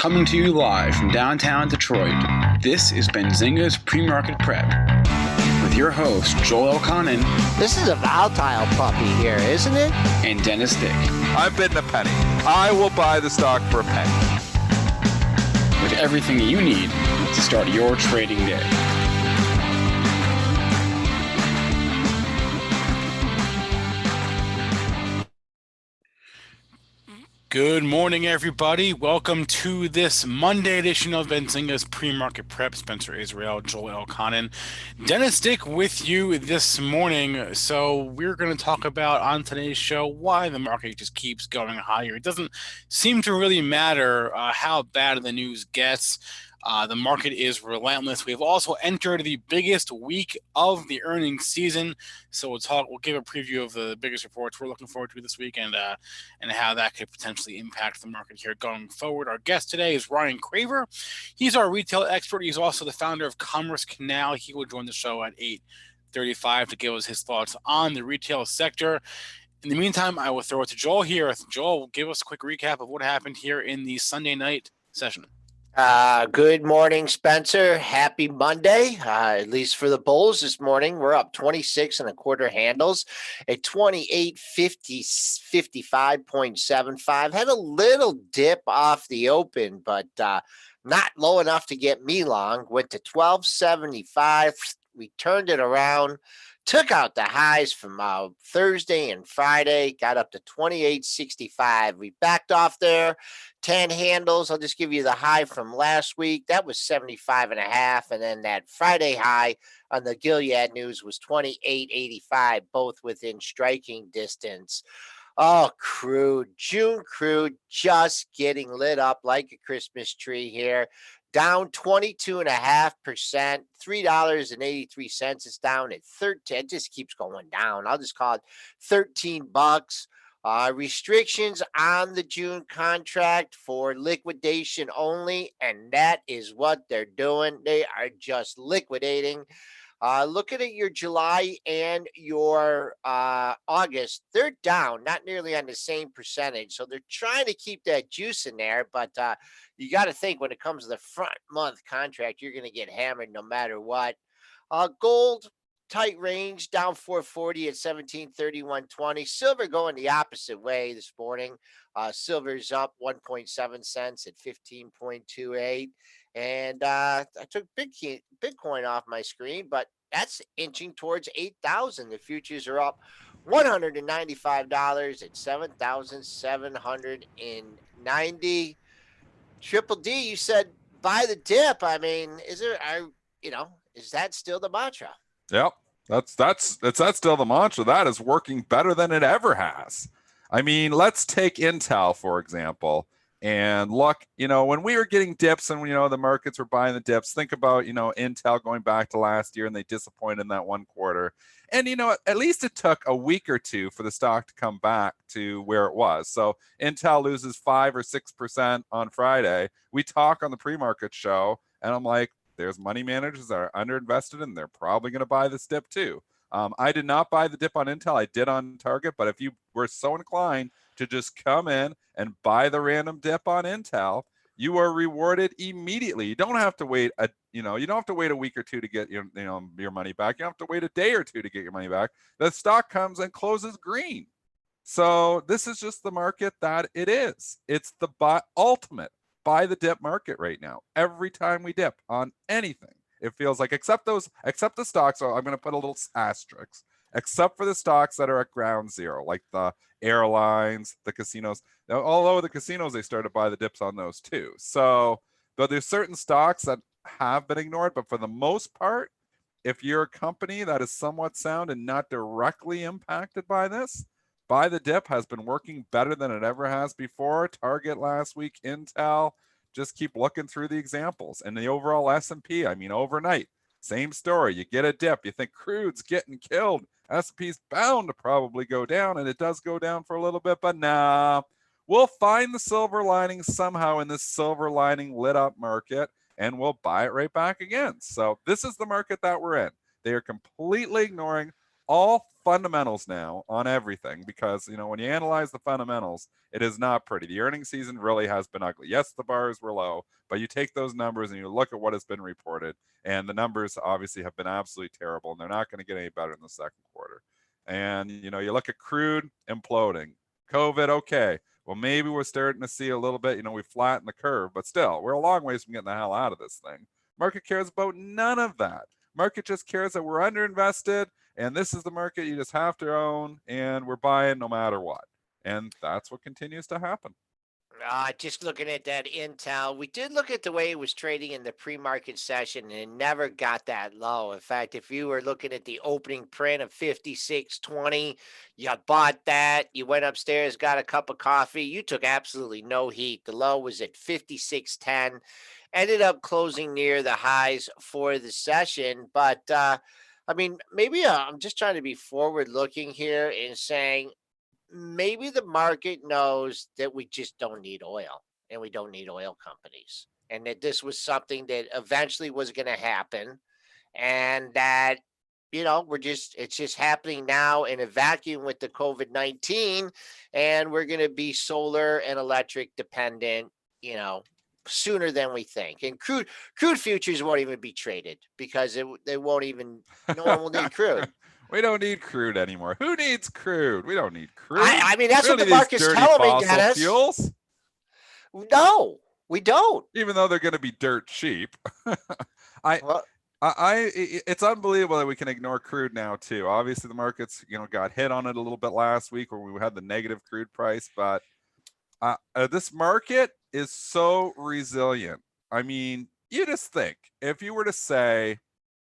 Coming to you live from downtown Detroit, this is Benzinga's PreMarket Prep with your host, Joel Elconin. This is a volatile puppy here, isn't it? And Dennis Dick. I'm bidding a penny. I will buy the stock for a penny. With everything you need to start your trading day. Good morning, everybody. Welcome to this Monday edition of Benzinga's PreMarket Prep. Spencer Israel, Joel Elconin, Dennis Dick with you this morning. So we're going to talk about on today's show why the market just keeps going higher. It doesn't seem to really matter how bad the news gets. The market is relentless. We've also entered the biggest week of the earnings season. So we'll give a preview of the biggest reports we're looking forward to this week and how that could potentially impact the market here going forward. Our guest today is Ryan Craver. He's our retail expert. He's also the founder of Commerce Canal. He will join the show at 8:35 to give us his thoughts on the retail sector. In the meantime, I will throw it to Joel here. Joel, give us a quick recap of what happened here in the Sunday night session. Good morning, Spencer. Happy Monday. At least for the bulls this morning, we're up 26 and a quarter handles at 28.55.75. Had a little dip off the open, but not low enough to get me long. Went to 12.75. We turned it around. Took out the highs from Thursday and Friday, got up to 28.65. We backed off there, 10 handles. I'll just give you the high from last week. That was 75.5. And then that Friday high on the Gilead News was 28.85, both within striking distance. Oh, crude, June crude, just getting lit up like a Christmas tree here. Down 22.5%, $3.83. It's down at 13. It just keeps going down. I'll just call it $13. Restrictions on the June contract for liquidation only, and that is what they're doing. They are just liquidating. Looking at your July and your August, they're down, not nearly on the same percentage. So they're trying to keep that juice in there. But you got to think when it comes to the front month contract, you're going to get hammered no matter what. Gold, tight range, down 440 at 1731.20. Silver going the opposite way this morning. Silver's up 1.7 cents at 15.28. And I took Bitcoin off my screen, but that's inching towards 8,000. The futures are up $195 at 7,790. Triple D, you said buy the dip. I mean, is that still the mantra? Yep, that's still the mantra. That is working better than it ever has. I mean, let's take Intel for example. And look, when we were getting dips and, the markets were buying the dips, think about, Intel going back to last year and they disappointed in that one quarter. And, at least it took a week or two for the stock to come back to where it was. So Intel loses 5 or 6% on Friday. We talk on the pre-market show and I'm like, there's money managers that are underinvested and they're probably going to buy this dip too. I did not buy the dip on Intel. I did on Target, but if you were so inclined to just come in and buy the random dip on Intel, you are rewarded immediately. You don't have to wait a week or two to get your money back. You don't have to wait a day or two to get your money back. The stock comes and closes green. So this is just the market that it is. It's the ultimate buy the dip market right now. Every time we dip on anything, it feels like, except the stocks. So I'm going to put a little asterisk. Except for the stocks that are at ground zero, like the airlines, the casinos. Now, although the casinos, they started to buy the dips on those too. So, but there's certain stocks that have been ignored. But for the most part, if you're a company that is somewhat sound and not directly impacted by this, buy the dip has been working better than it ever has before. Target last week, Intel. Just keep looking through the examples. And the overall S&P, overnight, same story. You get a dip. You think crude's getting killed. S&P's bound to probably go down, and it does go down for a little bit, but nah. We'll find the silver lining somehow in this silver lining lit up market, and we'll buy it right back again. So this is the market that we're in. They are completely ignoring all fundamentals now on everything, because when you analyze the fundamentals, it is not pretty. The earnings season really has been ugly. Yes, the bars were low, but you take those numbers and you look at what has been reported, and the numbers obviously have been absolutely terrible, and they're not going to get any better in the second quarter. And you look at crude imploding, COVID, okay, well, maybe we're starting to see a little bit, we flattened the curve, but still, we're a long ways from getting the hell out of this thing. Market cares about none of that. Market just cares that we're underinvested, and this is the market you just have to own, and we're buying no matter what. And that's what continues to happen. Just looking at that Intel, we did look at the way it was trading in the pre-market session, and it never got that low. In fact, if you were looking at the opening print of 56.20, you bought that, you went upstairs, got a cup of coffee, you took absolutely no heat. The low was at 56.10, ended up closing near the highs for the session. But maybe I'm just trying to be forward looking here and saying, maybe the market knows that we just don't need oil and we don't need oil companies, and that this was something that eventually was going to happen, and that it's just happening now in a vacuum with the COVID-19, and we're going to be solar and electric dependent sooner than we think. And crude futures won't even be traded because they won't even, no one will need crude. We don't need crude anymore. Who needs crude? We don't need crude. I mean, that's we what the market's telling me, Dennis. Fuels. No, we don't. Even though they're going to be dirt cheap. It's unbelievable that we can ignore crude now too. Obviously, the markets, got hit on it a little bit last week where we had the negative crude price, but this market is so resilient. I mean, you just think if you were to say,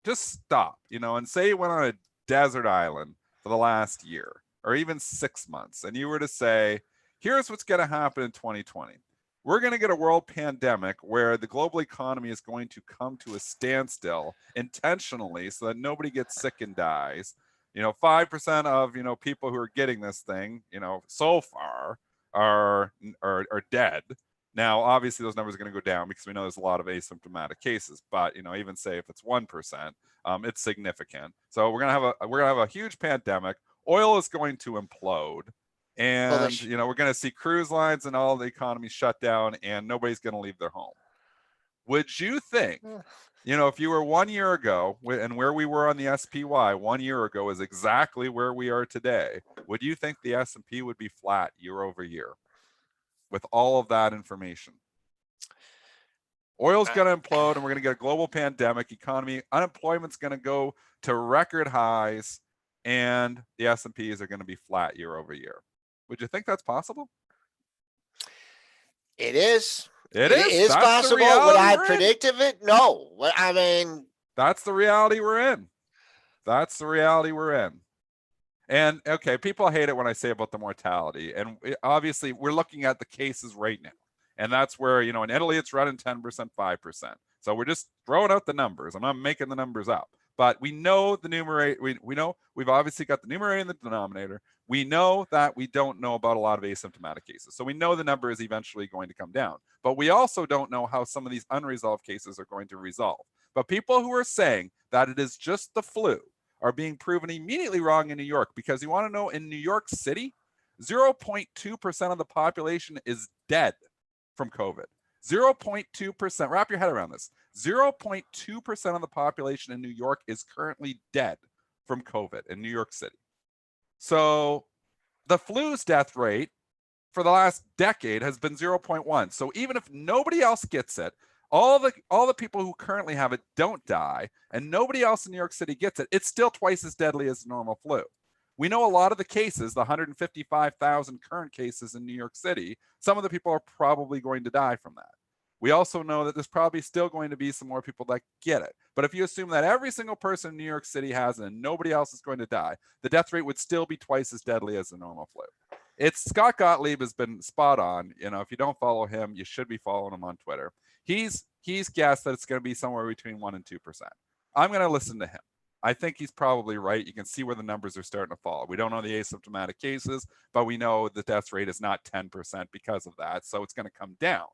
just stop, and say you went on a desert island for the last year or even 6 months, and you were to say, here's what's going to happen in 2020. We're going to get a world pandemic where the global economy is going to come to a standstill intentionally so that nobody gets sick and dies. 5% of, people who are getting this thing, so far are dead. Now, obviously, those numbers are going to go down because we know there's a lot of asymptomatic cases. But even say if it's 1%, it's significant. So we're gonna have a huge pandemic. Oil is going to implode, and we're going to see cruise lines and all the economy shut down, and nobody's going to leave their home. Would you think, if you were 1 year ago, and where we were on the SPY 1 year ago is exactly where we are today, would you think the S&P would be flat year over year? With all of that information, oil's going to implode, and we're going to get a global pandemic economy. Unemployment's going to go to record highs, and the S&Ps are going to be flat year over year. Would you think that's possible? It is. It is that's possible. Would I predicted it? No. I mean, that's the reality we're in. That's the reality we're in. And okay, people hate it when I say about the mortality. And obviously, we're looking at the cases right now. And that's where, in Italy, it's running 10%, 5%. So we're just throwing out the numbers. I'm not making the numbers up. But we know the numerator. We know we've obviously got the numerator and the denominator. We know that we don't know about a lot of asymptomatic cases. So we know the number is eventually going to come down. But we also don't know how some of these unresolved cases are going to resolve. But people who are saying that it is just the flu are being proven immediately wrong in New York, because you want to know, in New York City, 0.2% of the population is dead from COVID. 0.2%. Wrap your head around this. 0.2% of the population in New York is currently dead from COVID in New York City. So the flu's death rate for the last decade has been 0.1. So even if nobody else gets it, all the people who currently have it don't die, and nobody else in New York City gets it, it's still twice as deadly as normal flu. We know a lot of the cases, the 155,000 current cases in New York City, some of the people are probably going to die from that. We also know that there's probably still going to be some more people that get it. But if you assume that every single person in New York City has it and nobody else is going to die, the death rate would still be twice as deadly as the normal flu. Scott Gottlieb has been spot on. If you don't follow him, you should be following him on Twitter. He's guessed that it's going to be somewhere between 1% and 2%. I'm going to listen to him. I think he's probably right. You can see where the numbers are starting to fall. We don't know the asymptomatic cases, but we know the death rate is not 10% because of that. So it's going to come down.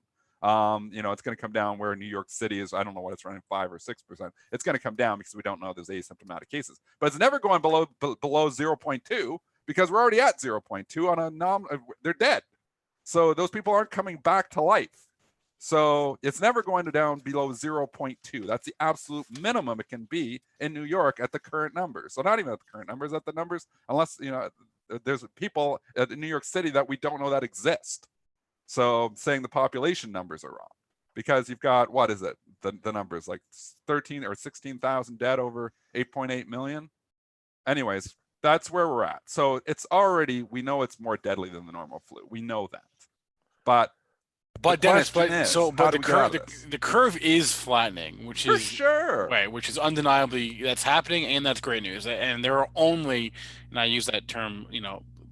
It's going to come down where New York City is. I don't know what it's running, 5 or 6%. It's going to come down because we don't know there's asymptomatic cases, but it's never going below 0.2 because we're already at 0.2 on a they're dead. So those people aren't coming back to life. So it's never going to down below 0.2. That's the absolute minimum it can be in New York at the current numbers. So not even at the current numbers, at the numbers, unless, there's people in New York City that we don't know that exist. So saying the population numbers are wrong because you've got, what is it? The numbers like 13 or 16,000 dead over 8.8 million. Anyways, that's where we're at. So it's already, we know it's more deadly than the normal flu. We know that. But Dennis, the curve is flattening, which for is sure. Right, which is undeniably that's happening, and that's great news. And there are only, and I use that term,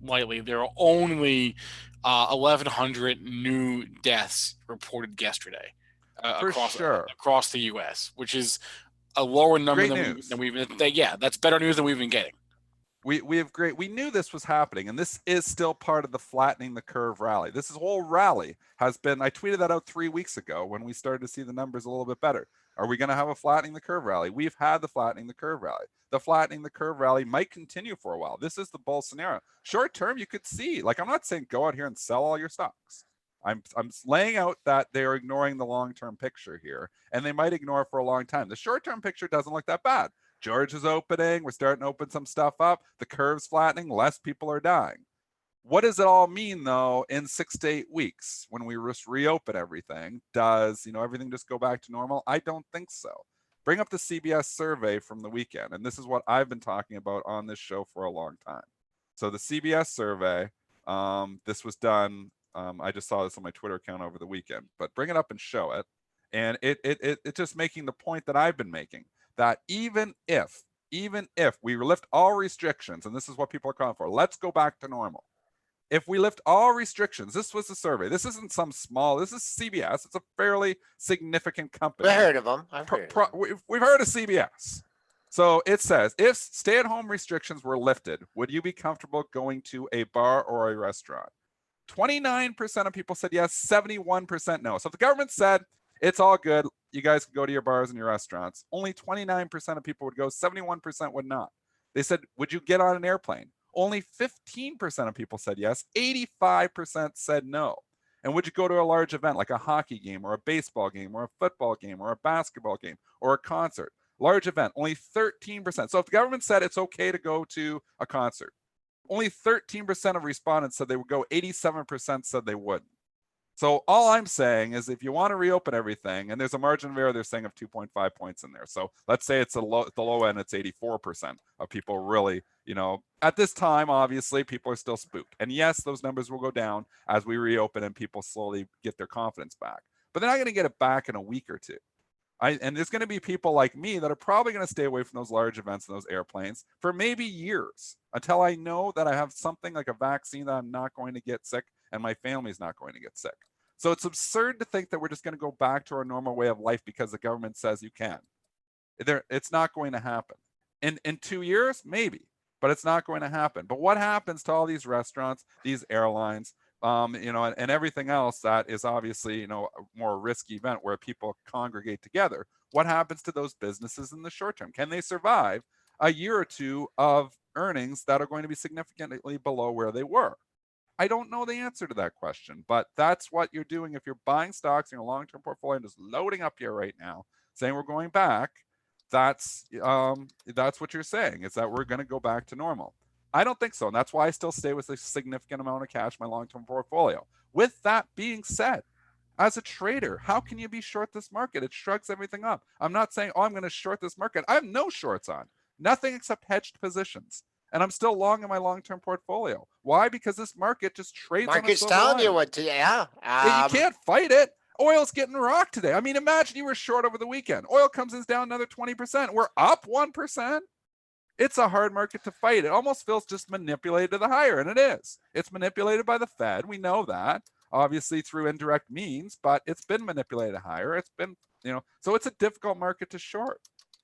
lightly, there are only 1,100 new deaths reported yesterday across the U.S., which is a lower number than we've that's better news than we've been getting. We have we knew this was happening, and this is still part of the flattening the curve rally. This whole rally has been, I tweeted that out 3 weeks ago when we started to see the numbers a little bit better. Are we going to have a flattening the curve rally? We've had the flattening the curve rally. The flattening the curve rally might continue for a while. This is the bull scenario. Short term, you could see, like, I'm not saying go out here and sell all your stocks. I'm laying out that they're ignoring the long-term picture here, and they might ignore it for a long time. The short-term picture doesn't look that bad. George is opening. We're starting to open some stuff up. The curve's flattening. Less people are dying. What does it all mean, though, in 6 to 8 weeks when we just reopen everything? Does, everything just go back to normal? I don't think so. Bring up the CBS survey from the weekend. And this is what I've been talking about on this show for a long time. So the CBS survey, this was done. I just saw this on my Twitter account over the weekend. But bring it up and show it. And it's just making the point that I've been making. That even if we lift all restrictions, and this is what people are calling for, let's go back to normal. If we lift all restrictions, this was the survey. This isn't some small, this is CBS. It's a fairly significant company. I heard of them. We've heard of CBS. So it says, if stay-at-home restrictions were lifted, would you be comfortable going to a bar or a restaurant? 29% of people said yes, 71% no. So if the government said, it's all good, you guys can go to your bars and your restaurants, only 29% of people would go, 71% would not. They said, would you get on an airplane? Only 15% of people said yes, 85% said no. And would you go to a large event like a hockey game or a baseball game or a football game or a basketball game or a concert? Large event, only 13%. So if the government said it's okay to go to a concert, only 13% of respondents said they would go, 87% said they wouldn't. So all I'm saying is if you want to reopen everything, and there's a margin of error they're saying of 2.5 points in there. So let's say it's at the low end, it's 84% of people really, at this time, obviously, people are still spooked. And yes, those numbers will go down as we reopen and people slowly get their confidence back. But they're not going to get it back in a week or two. And there's going to be people like me that are probably going to stay away from those large events and those airplanes for maybe years until I know that I have something like a vaccine that I'm not going to get sick and my family's not going to get sick. So it's absurd to think that we're just going to go back to our normal way of life because the government says you can. It's not going to happen. In 2 years, maybe, but it's not going to happen. But what happens to all these restaurants, these airlines, and everything else that is obviously, a more risky event where people congregate together? What happens to those businesses in the short term? Can they survive a year or two of earnings that are going to be significantly below where they were? I don't know the answer to that question, but that's what you're doing if you're buying stocks in your long-term portfolio and just loading up here right now, saying we're going back. That's what you're saying, is that we're going to go back to normal. I don't think so, and that's why I still stay with a significant amount of cash in my long-term portfolio. With that being said, as a trader, how can you be short this market? It shrugs everything up. I'm not saying, I'm going to short this market. I have no shorts on, nothing except hedged positions. And I'm still long in my long-term portfolio. Why? Because this market just trades on a silver telling line. you what to, you can't fight it. Oil's getting rocked today. I mean, imagine you were short over the weekend. Oil comes in down another 20%. We're up 1%. It's a hard market to fight. It almost feels just manipulated to the higher, and it is. It's manipulated by the Fed. We know that, obviously through indirect means, but it's been manipulated higher. It's been, so it's a difficult market to short.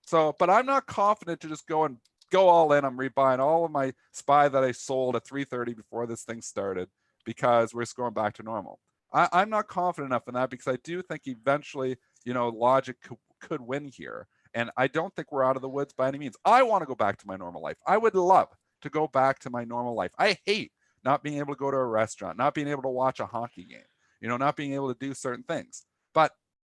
So, but I'm not confident to just go all in. I'm rebuying all of my SPY that I sold at 3:30 before this thing started because we're just going back to normal. I'm not confident enough in that because I do think eventually, logic could win here. And I don't think we're out of the woods by any means. I want to go back to my normal life. I would love to go back to my normal life. I hate not being able to go to a restaurant, not being able to watch a hockey game, not being able to do certain things. But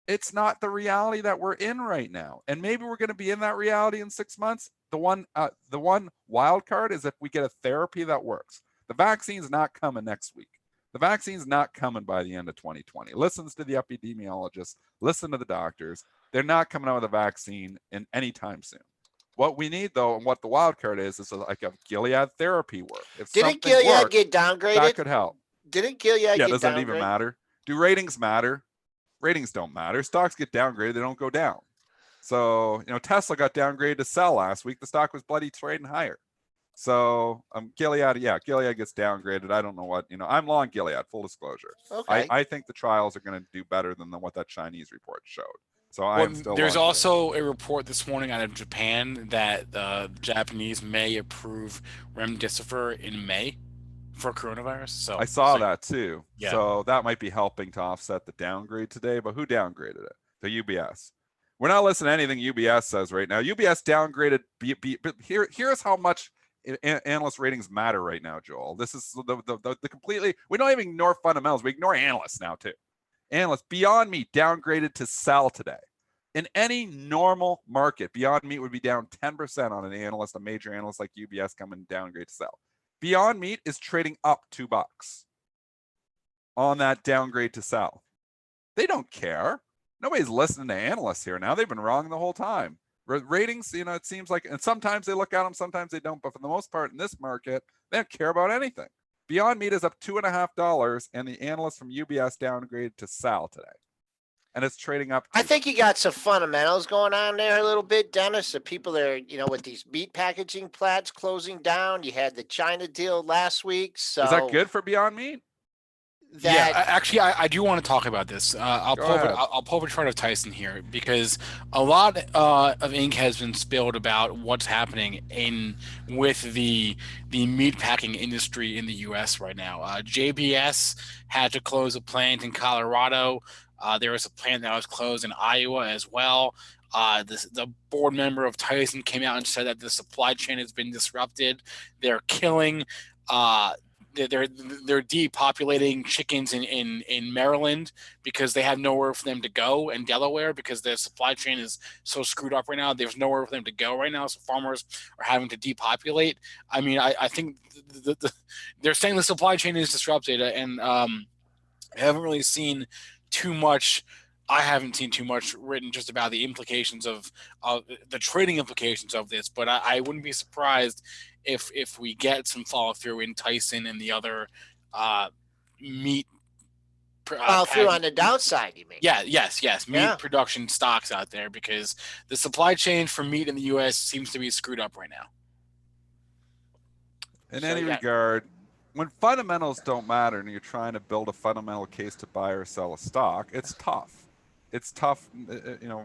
it's not the reality that we're in right now. And maybe we're going to be in that reality in 6 months. The one wild card is if we get a therapy that works. The vaccine's not coming next week. The vaccine's not coming by the end of 2020. Listens to the epidemiologists, listen to the doctors. They're not coming out with a vaccine in any time soon. What we need, though, and what the wild card is like a Gilead therapy work. If Didn't something Gilead works, get downgraded? that could help. Didn't Gilead Yeah, get doesn't downgraded? it even matter? Do ratings matter? Ratings don't matter. Stocks get downgraded, they don't go down. So, Tesla got downgraded to sell last week. The stock was bloody trading higher. So Gilead gets downgraded. I don't know what, I'm long Gilead, full disclosure. Okay. I think the trials are going to do better than what that Chinese report showed. So I'm still there's long also a report this morning out of Japan that the Japanese may approve remdesivir in May for coronavirus. So I saw that too. Yeah. So that might be helping to offset the downgrade today. But who downgraded it? The UBS. We're not listening to anything UBS says right now. UBS downgraded. But here's how much analyst ratings matter right now, Joel. This is the completely. We don't even ignore fundamentals. We ignore analysts now too. Analysts, Beyond Meat downgraded to sell today. In any normal market, Beyond Meat would be down 10% on a major analyst like UBS coming downgrade to sell. Beyond Meat is trading up $2 on that downgrade to sell. They don't care. Nobody's listening to analysts here now. They've been wrong the whole time. Ratings, it seems like, and sometimes they look at them, sometimes they don't. But for the most part in this market, they don't care about anything. Beyond Meat is up $2.50, and the analyst from UBS downgraded to sell today. And it's trading up. I think you got some fundamentals going on there a little bit, Dennis. The people are, with these meat packaging plants closing down. You had the China deal last week. So is that good for Beyond Meat? Actually, I do want to talk about this. I'll pull up a chart of Tyson here because a lot of ink has been spilled about what's happening with the meat packing industry in the U.S. right now. JBS had to close a plant in Colorado. There was a plant that was closed in Iowa as well. The board member of Tyson came out and said that the supply chain has been disrupted. They're killing. They're depopulating chickens in Maryland because they have nowhere for them to go, and Delaware because their supply chain is so screwed up right now. There's nowhere for them to go right now, so farmers are having to depopulate. I mean, I think they're saying the supply chain is disrupted, and I haven't really seen too much. I haven't seen too much written just about the implications of the trading implications of this, but I wouldn't be surprised if we get some follow through in Tyson and the other meat follow through on the downside. You mean? Yes. Meat production stocks out there because the supply chain for meat in the U.S. seems to be screwed up right now. In any regard, when fundamentals don't matter and you're trying to build a fundamental case to buy or sell a stock, it's tough. It's tough,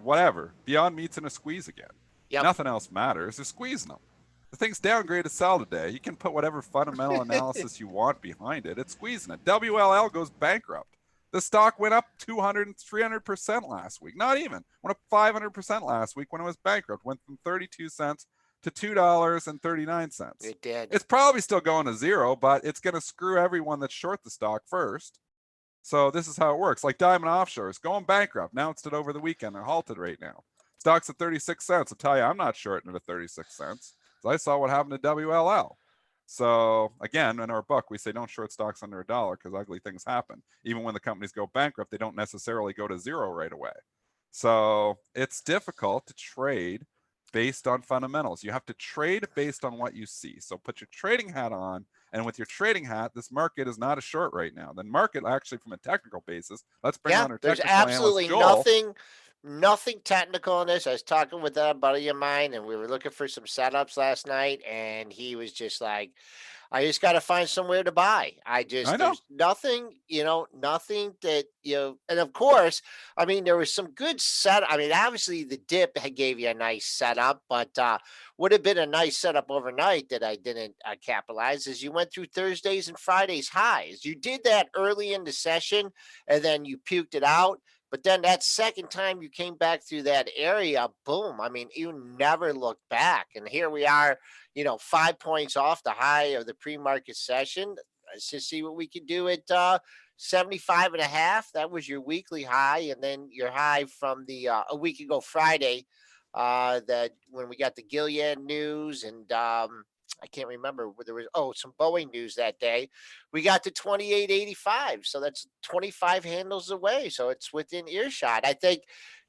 whatever. Beyond Meat's in a squeeze again. Yep. Nothing else matters. They're squeezing them. The thing's downgraded to sell today. You can put whatever fundamental analysis you want behind it. It's squeezing it. WLL goes bankrupt. The stock went up 200 and 300% last week. Not even. Went up 500% last week when it was bankrupt. Went from 32 cents to $2.39. It did. It's probably still going to zero, but it's going to screw everyone that's short the stock first. So this is how it works. Like Diamond Offshore is going bankrupt. Announced it over the weekend. They're halted right now. Stock's at 36 cents. I'll tell you, I'm not shorting it at 36 cents. So I saw what happened to WLL. So again, in our book, we say don't short stocks under $1 because ugly things happen. Even when the companies go bankrupt, they don't necessarily go to zero right away. So it's difficult to trade based on fundamentals. You have to trade based on what you see. So put your trading hat on. And with your trading hat, this market is not a short right now. The market actually, from a technical basis, let's bring on our technical analyst, Joel. There's absolutely nothing Nothing technical in this. I was talking with a buddy of mine, and we were looking for some setups last night, and he was just like, I just got to find somewhere to buy. I know. There's nothing, nothing that, and of course, I mean, there was some good I mean, obviously the dip had gave you a nice setup, but would have been a nice setup overnight that I didn't capitalize is you went through Thursdays and Fridays highs. You did that early in the session and then you puked it out. But then that second time you came back through that area, boom. I mean, you never looked back. And here we are, 5 points off the high of the pre-market session. Let's just see what we can do at 75 and a half. That was your weekly high. And then your high from the a week ago Friday, that when we got the Gilead news and I can't remember where there was some Boeing news that day. We got to 28.85. So that's 25 handles away. So it's within earshot. I think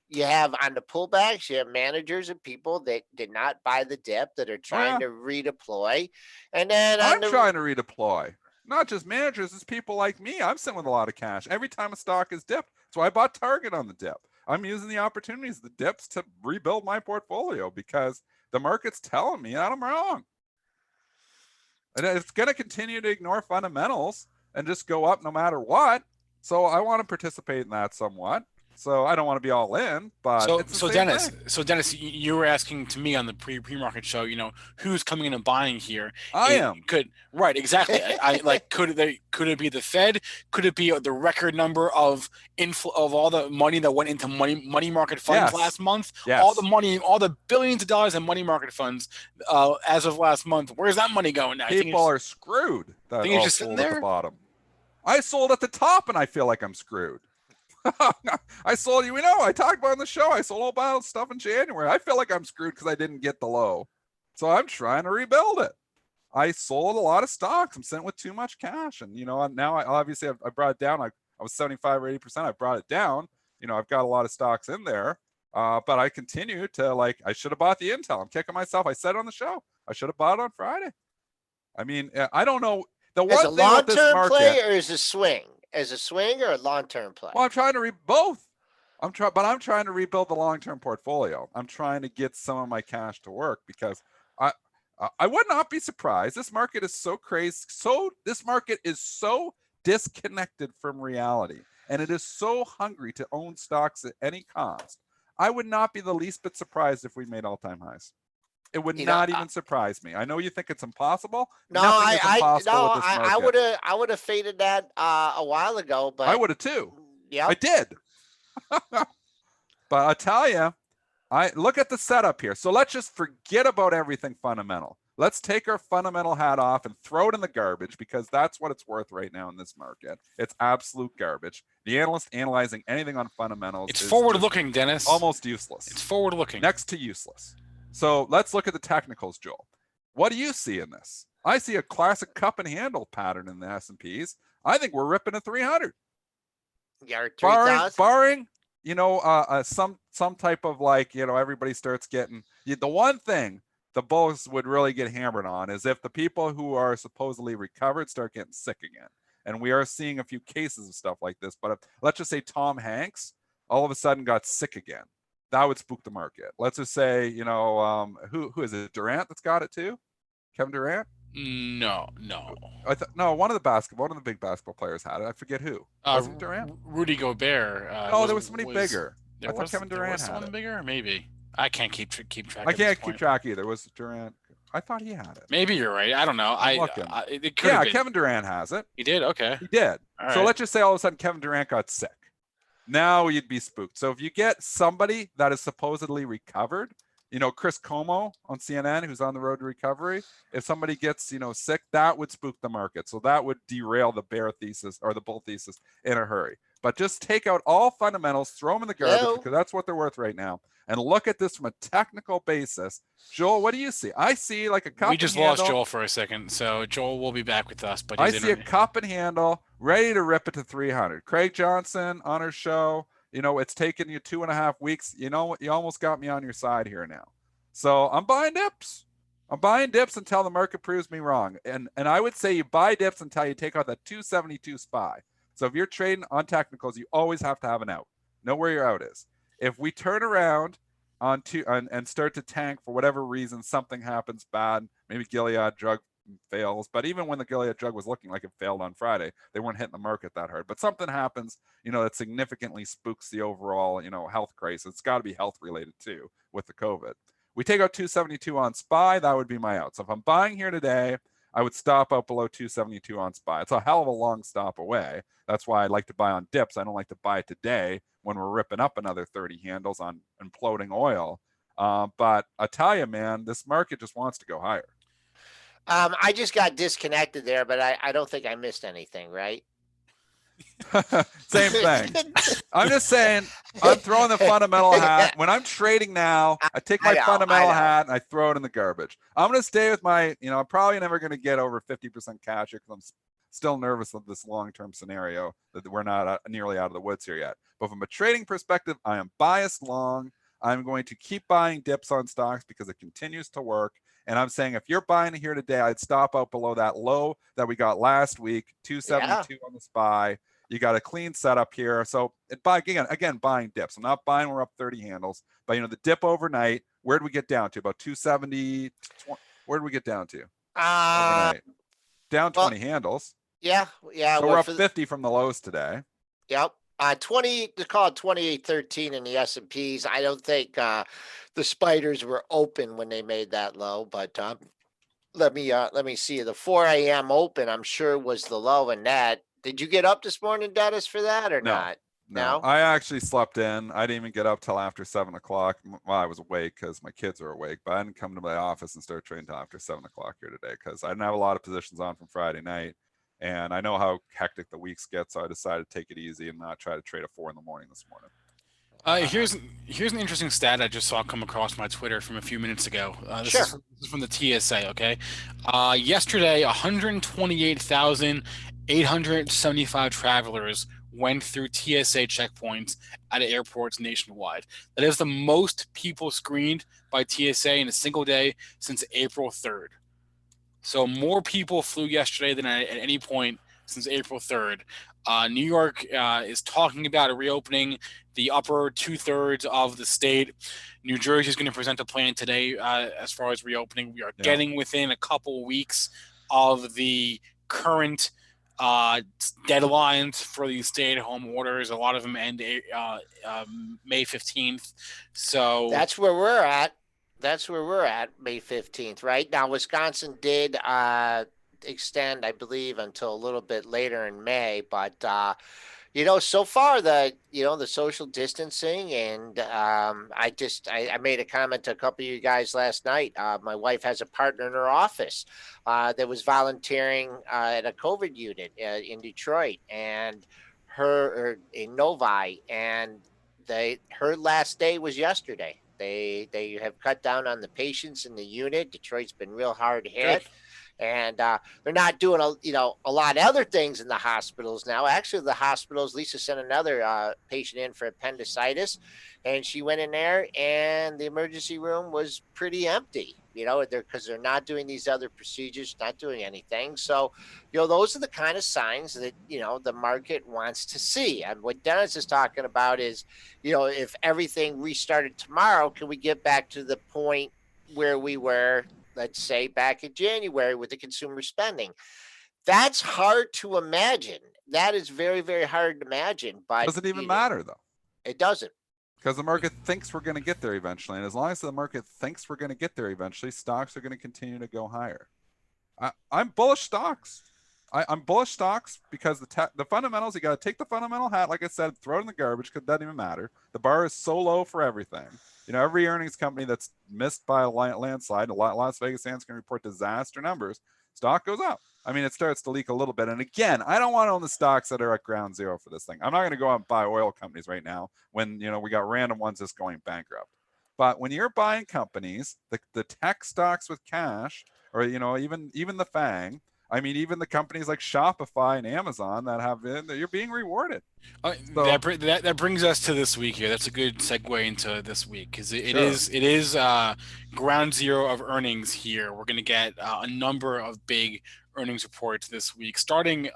you have on the pullbacks, you have managers and people that did not buy the dip that are trying to redeploy. And then I'm trying to redeploy. Not just managers, it's people like me. I'm sitting with a lot of cash. Every time a stock is dipped, that's why I bought Target on the dip. I'm using the opportunities, the dips, to rebuild my portfolio because the market's telling me that I'm wrong. And it's going to continue to ignore fundamentals and just go up no matter what. So I want to participate in that somewhat. So I don't want to be all in, but it's the same thing. So Dennis, you were asking to me on the pre-market show, who's coming in and buying here? I am. Right, exactly. I like could it be the Fed? Could it be the record number of all the money that went into money market funds last month? Yes. All the money, all the billions of dollars in money market funds as of last month. Where's that money going now? People are screwed. That think it's just sold sitting there at the bottom. I sold at the top, and I feel like I'm screwed. I sold you. I talked about on the show. I sold a lot of stuff in January. I feel like I'm screwed because I didn't get the low. So I'm trying to rebuild it. I sold a lot of stocks. I'm sitting with too much cash, and now I brought it down. I was 75 or 80%. I brought it down. I've got a lot of stocks in there, but I continue to I should have bought the Intel. I'm kicking myself. I said it on the show. I should have bought it on Friday. I mean, I don't know. The one thing with this market, play or is a swing? As a swing or a long-term play? Well, I'm trying to read both. I'm trying to rebuild the long-term portfolio. I'm trying to get some of my cash to work because I would not be surprised. This market is so crazy. This market is so disconnected from reality, and it is so hungry to own stocks at any cost. I would not be the least bit surprised if we made all-time highs. It would not even surprise me. I know you think it's impossible. No, Nothing is impossible with this market. I would have faded that a while ago, but I would have too. Yeah, I did. But I tell you, I look at the setup here. So let's just forget about everything fundamental. Let's take our fundamental hat off and throw it in the garbage because that's what it's worth right now in this market. It's absolute garbage. The analyst analyzing anything on fundamentals. It's forward-looking, Dennis. Almost useless. It's forward-looking. Next to useless. So let's look at the technicals, Joel. What do you see in this? I see a classic cup and handle pattern in the S&Ps. I think we're ripping a 300. Yeah, barring some type of everybody starts getting the one thing the bulls would really get hammered on is if the people who are supposedly recovered start getting sick again. And we are seeing a few cases of stuff like this. But let's just say Tom Hanks all of a sudden got sick again. That would spook the market. Let's just say, who is it? Durant that's got it too? Kevin Durant? No. No, one of the big basketball players had it. I forget who. Was it Durant? Rudy Gobert. There was somebody bigger. I thought Kevin Durant had it. Bigger, maybe. I can't keep track. I can't keep track either. Was Durant? I thought he had it. Maybe you're right. I don't know. It could have been. Kevin Durant has it. He did. Okay. He did. So let's just say all of a sudden Kevin Durant got sick. Now you'd be spooked. So if you get somebody that is supposedly recovered, Chris Como on CNN, who's on the road to recovery, if somebody gets, sick, that would spook the market. So that would derail the bear thesis or the bull thesis in a hurry. But just take out all fundamentals, throw them in the garbage because that's what they're worth right now. And look at this from a technical basis. Joel, what do you see? I see like a cup and handle. We just lost Joel for a second, so Joel will be back with us. But I see a cup and handle ready to rip it to 300. Craig Johnson on our show. It's taken you 2.5 weeks. You almost got me on your side here now. So I'm buying dips. I'm buying dips until the market proves me wrong. And I would say you buy dips until you take out that 272 SPY. So if you're trading on technicals, you always have to have an out. Know where your out is. if we turn around and start to tank for whatever reason, something happens bad, maybe Gilead drug fails, but even when the Gilead drug was looking like it failed on Friday, they weren't hitting the market that hard. But something happens, that significantly spooks the overall, health crisis. It's got to be health related too with the COVID. We take out 272 on SPY, that would be my out. So if I'm buying here today, I would stop out below 272 on SPY. It's a hell of a long stop away. That's why I like to buy on dips. I don't like to buy today when we're ripping up another 30 handles on imploding oil. But I tell you, man, this market just wants to go higher. I just got disconnected there, but I don't think I missed anything, right? Same thing. I'm just saying, I'm throwing the fundamental hat. When I'm trading now, I take my fundamental hat and I throw it in the garbage. I'm going to stay with my, I'm probably never going to get over 50% cash here because I'm still nervous of this long-term scenario that we're not nearly out of the woods here yet. But from a trading perspective, I am biased long. I'm going to keep buying dips on stocks because it continues to work. And I'm saying if you're buying here today, I'd stop out below that low that we got last week, 272 on the SPY. You got a clean setup here. So again, buying dips. I'm not buying, we're up 30 handles. But, the dip overnight, where'd we get down to? About 270. Where'd we get down to? Overnight. Down 20 handles. Yeah. So we're up 50 from the lows today. Yep. 20 to call it 28.13 in the S&Ps. I don't think the spiders were open when they made that low, but let me see. The 4 a.m. open, I'm sure, was the low in that. Did you get up this morning, Dennis, for that or not? No, I actually slept in. I didn't even get up till after 7 o'clock. Well, I was awake because my kids are awake, but I didn't come to my office and start trading till after 7 o'clock here today because I didn't have a lot of positions on from Friday night. And I know how hectic the weeks get, so I decided to take it easy and not try to trade at 4 in the morning this morning. Here's an interesting stat I just saw come across my Twitter from a few minutes ago. This is from the TSA. Okay, yesterday 128,875 travelers went through TSA checkpoints at airports nationwide. That is the most people screened by TSA in a single day since April 3rd. So more people flew yesterday than at any point since April 3rd. New York is talking about reopening the upper 2/3 of the state. New Jersey is going to present a plan today as far as reopening. We are getting within a couple weeks of the current deadlines for these stay-at-home orders. A lot of them end May 15th. So that's where we're at. May 15th, right? Now, Wisconsin did extend, I believe, until a little bit later in May, but so far the social distancing and I made a comment to a couple of you guys last night. My wife has a partner in her office that was volunteering at a COVID unit in Detroit, and her in Novi, and her last day was yesterday. They have cut down on the patients in the unit. Detroit's been real hard hit. Good. And they're not doing a lot of other things in the hospitals now. Actually, the hospitals, Lisa sent another patient in for appendicitis, and she went in there, and the emergency room was pretty empty. Because they're not doing these other procedures, not doing anything. So, those are the kind of signs that the market wants to see. And what Dennis is talking about is, if everything restarted tomorrow, can we get back to the point where we were, let's say, back in January with the consumer spending? That's hard to imagine. That is very, very hard to imagine. But does it even matter, though? It doesn't. Because the market thinks we're going to get there eventually. And as long as the market thinks we're going to get there eventually, stocks are going to continue to go higher. I'm bullish stocks. I'm bullish stocks because the fundamentals, you got to take the fundamental hat, like I said, throw it in the garbage because it doesn't even matter. The bar is so low for everything. Every earnings company that's missed by a landslide, Las Vegas Sands can report disaster numbers. Stock goes up. It starts to leak a little bit. And again, I don't want to own the stocks that are at ground zero for this thing. I'm not going to go out and buy oil companies right now when, we got random ones just going bankrupt. But when you're buying companies, the tech stocks with cash, or, even the FANG, I mean, even the companies like Shopify and Amazon that have been, you're being rewarded. That, So that brings us to this week here. That's a good segue into this week because sure. it is ground zero of earnings here. We're going to get a number of big earnings reports this week, starting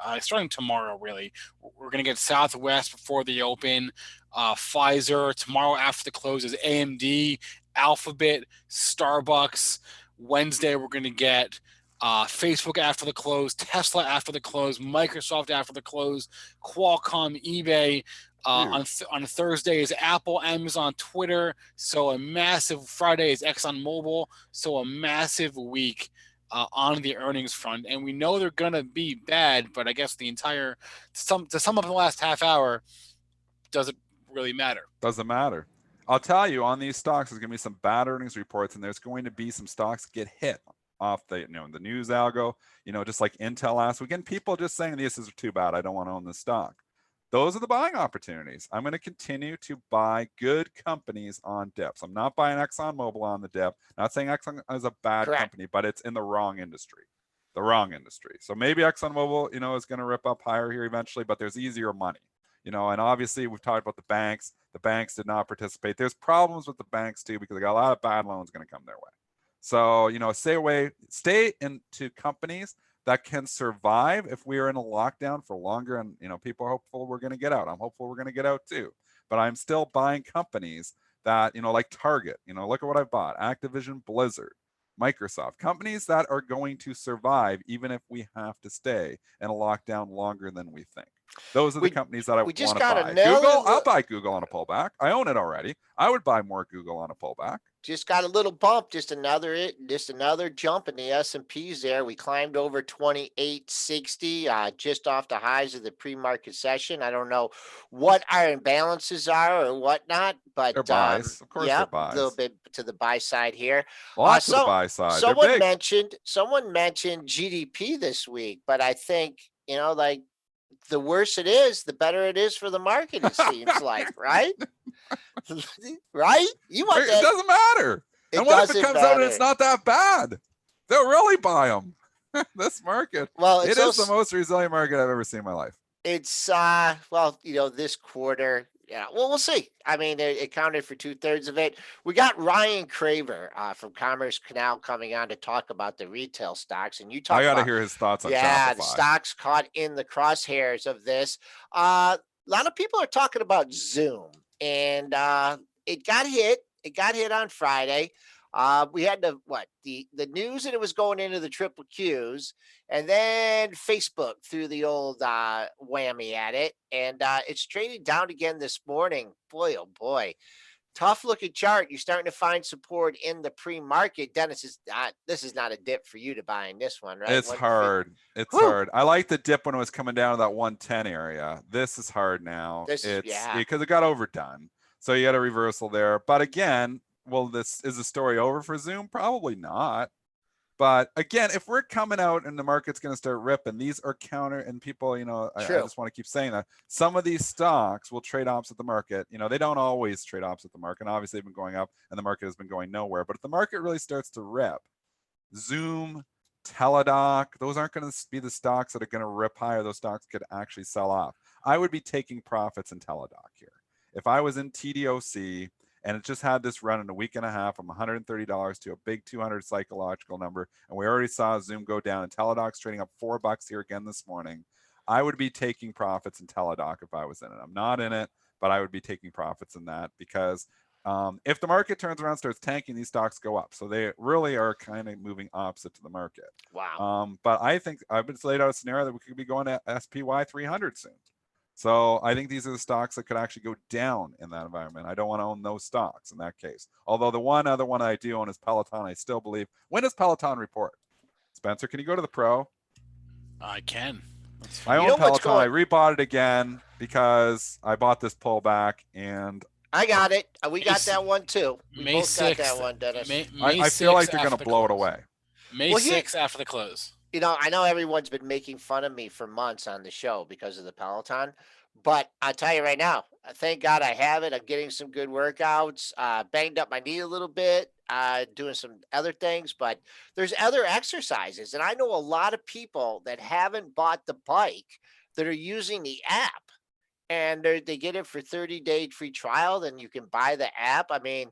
tomorrow. Really, we're going to get Southwest before the open, Pfizer tomorrow after the close is AMD, Alphabet, Starbucks. Wednesday we're going to get Facebook after the close, Tesla after the close, Microsoft after the close, Qualcomm, eBay. Huge. On Thursday is Apple, Amazon, Twitter. So a massive Friday is Exxonmobil. So a massive week on the earnings front, and we know they're gonna be bad. But I guess to sum up the last half hour, doesn't really matter. Doesn't matter. I'll tell you, on these stocks, there's going to be some bad earnings reports, and there's going to be some stocks get hit off the the news algo. Just like Intel last week, and people just saying this is too bad. I don't want to own this stock. Those are the buying opportunities. I'm going to continue to buy good companies on dips. I'm not buying Exxonmobil on the dip. Not saying Exxon is a bad Correct. company, but it's in the wrong industry. The wrong industry. So maybe Exxonmobil, is going to rip up higher here eventually, but there's easier money. And obviously we've talked about the banks. The banks did not participate. There's problems with the banks too because they got a lot of bad loans going to come their way. So, stay into companies that can survive if we are in a lockdown for longer. And, people are hopeful we're going to get out. I'm hopeful we're going to get out too. But I'm still buying companies that, like Target, look at what I bought, Activision, Blizzard, Microsoft, companies that are going to survive even if we have to stay in a lockdown longer than we think. Those are the companies that I want to buy. Google, I'll buy Google on a pullback. I own it already. I would buy more Google on a pullback. Just got a little bump, just another jump in the S&Ps there. We climbed over 2860, just off the highs of the pre-market session. I don't know what our imbalances are or whatnot, but they're buys. Of course, they're buys. A little bit to the buy side here. Lots to the buy side. Someone mentioned GDP this week, but I think, like, the worse it is, the better it is for the market, it seems like, right? Right? You want that? It doesn't matter. And what if it comes out and it's not that bad? They'll really buy them. This market, it is the most resilient market I've ever seen in my life. It's this quarter. Yeah, well, we'll see. I mean, it accounted for 2/3 of it. We got Ryan Craver from Commerce Canal coming on to talk about the retail stocks, and I got to hear his thoughts on Shopify. The stocks caught in the crosshairs of this. A lot of people are talking about Zoom, and it got hit. It got hit on Friday. We had the news that it was going into the triple Qs, and then Facebook threw the old whammy at it, and it's trading down again this morning. Boy, oh boy, tough looking chart. You're starting to find support in the pre-market. Dennis, this is not a dip for you to buy in this one, right? It's hard. It's hard. I like the dip when it was coming down to that 110 area. This is hard now. Because it got overdone. So you got a reversal there. But again, this is the story over for Zoom? Probably not. But again, if we're coming out and the market's going to start ripping, these are counter, and people, I just want to keep saying that some of these stocks will trade opposite the market. They don't always trade opposite the market. Obviously, they've been going up and the market has been going nowhere. But if the market really starts to rip, Zoom, Teladoc, those aren't going to be the stocks that are going to rip higher. Those stocks could actually sell off. I would be taking profits in Teladoc here. If I was in TDOC, and it just had this run in a week and a half from $130 to a big 200 psychological number. And we already saw Zoom go down, and Teladoc's trading up $4 here again this morning. I would be taking profits in Teladoc if I was in it. I'm not in it, but I would be taking profits in that because if the market turns around, starts tanking, these stocks go up. So they really are kind of moving opposite to the market. Wow. But I think I've just laid out a scenario that we could be going to SPY 300 soon. So I think these are the stocks that could actually go down in that environment. I don't want to own those stocks in that case. Although the one other one I do own is Peloton. I still believe. When does Peloton report? Spencer, can you go to the Pro? I can. I own Peloton. I rebought it again because I bought this pullback, and I got it. We got that one too. We both got that one, Dennis. I feel like they're going to blow it away. May 6th after the close. I know everyone's been making fun of me for months on the show because of the Peloton, but I'll tell you right now, thank God I have it. I'm getting some good workouts, banged up my knee a little bit. doing some other things, but there's other exercises. And I know a lot of people that haven't bought the bike that are using the app, and they get it for 30-day free trial. Then you can buy the app. I mean,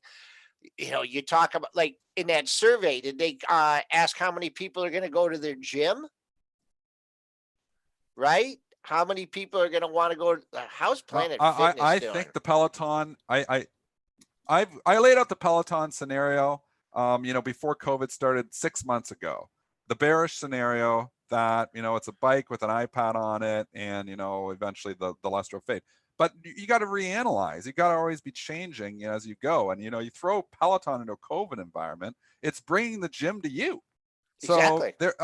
you talk about, like, in that survey, did they ask how many people are going to go to their gym? Right? How many people are going to want to go? How's Planet Fitness I doing? think the Peloton. I laid out the Peloton scenario. Before COVID started 6 months ago. The bearish scenario that it's a bike with an iPad on it, and eventually the luster will fade. But you got to reanalyze. You got to always be changing as you go. And you throw Peloton into a COVID environment, it's bringing the gym to you. So Exactly. there,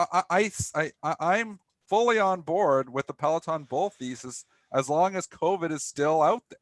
I'm fully on board with the Peloton bull thesis as long as COVID is still out there.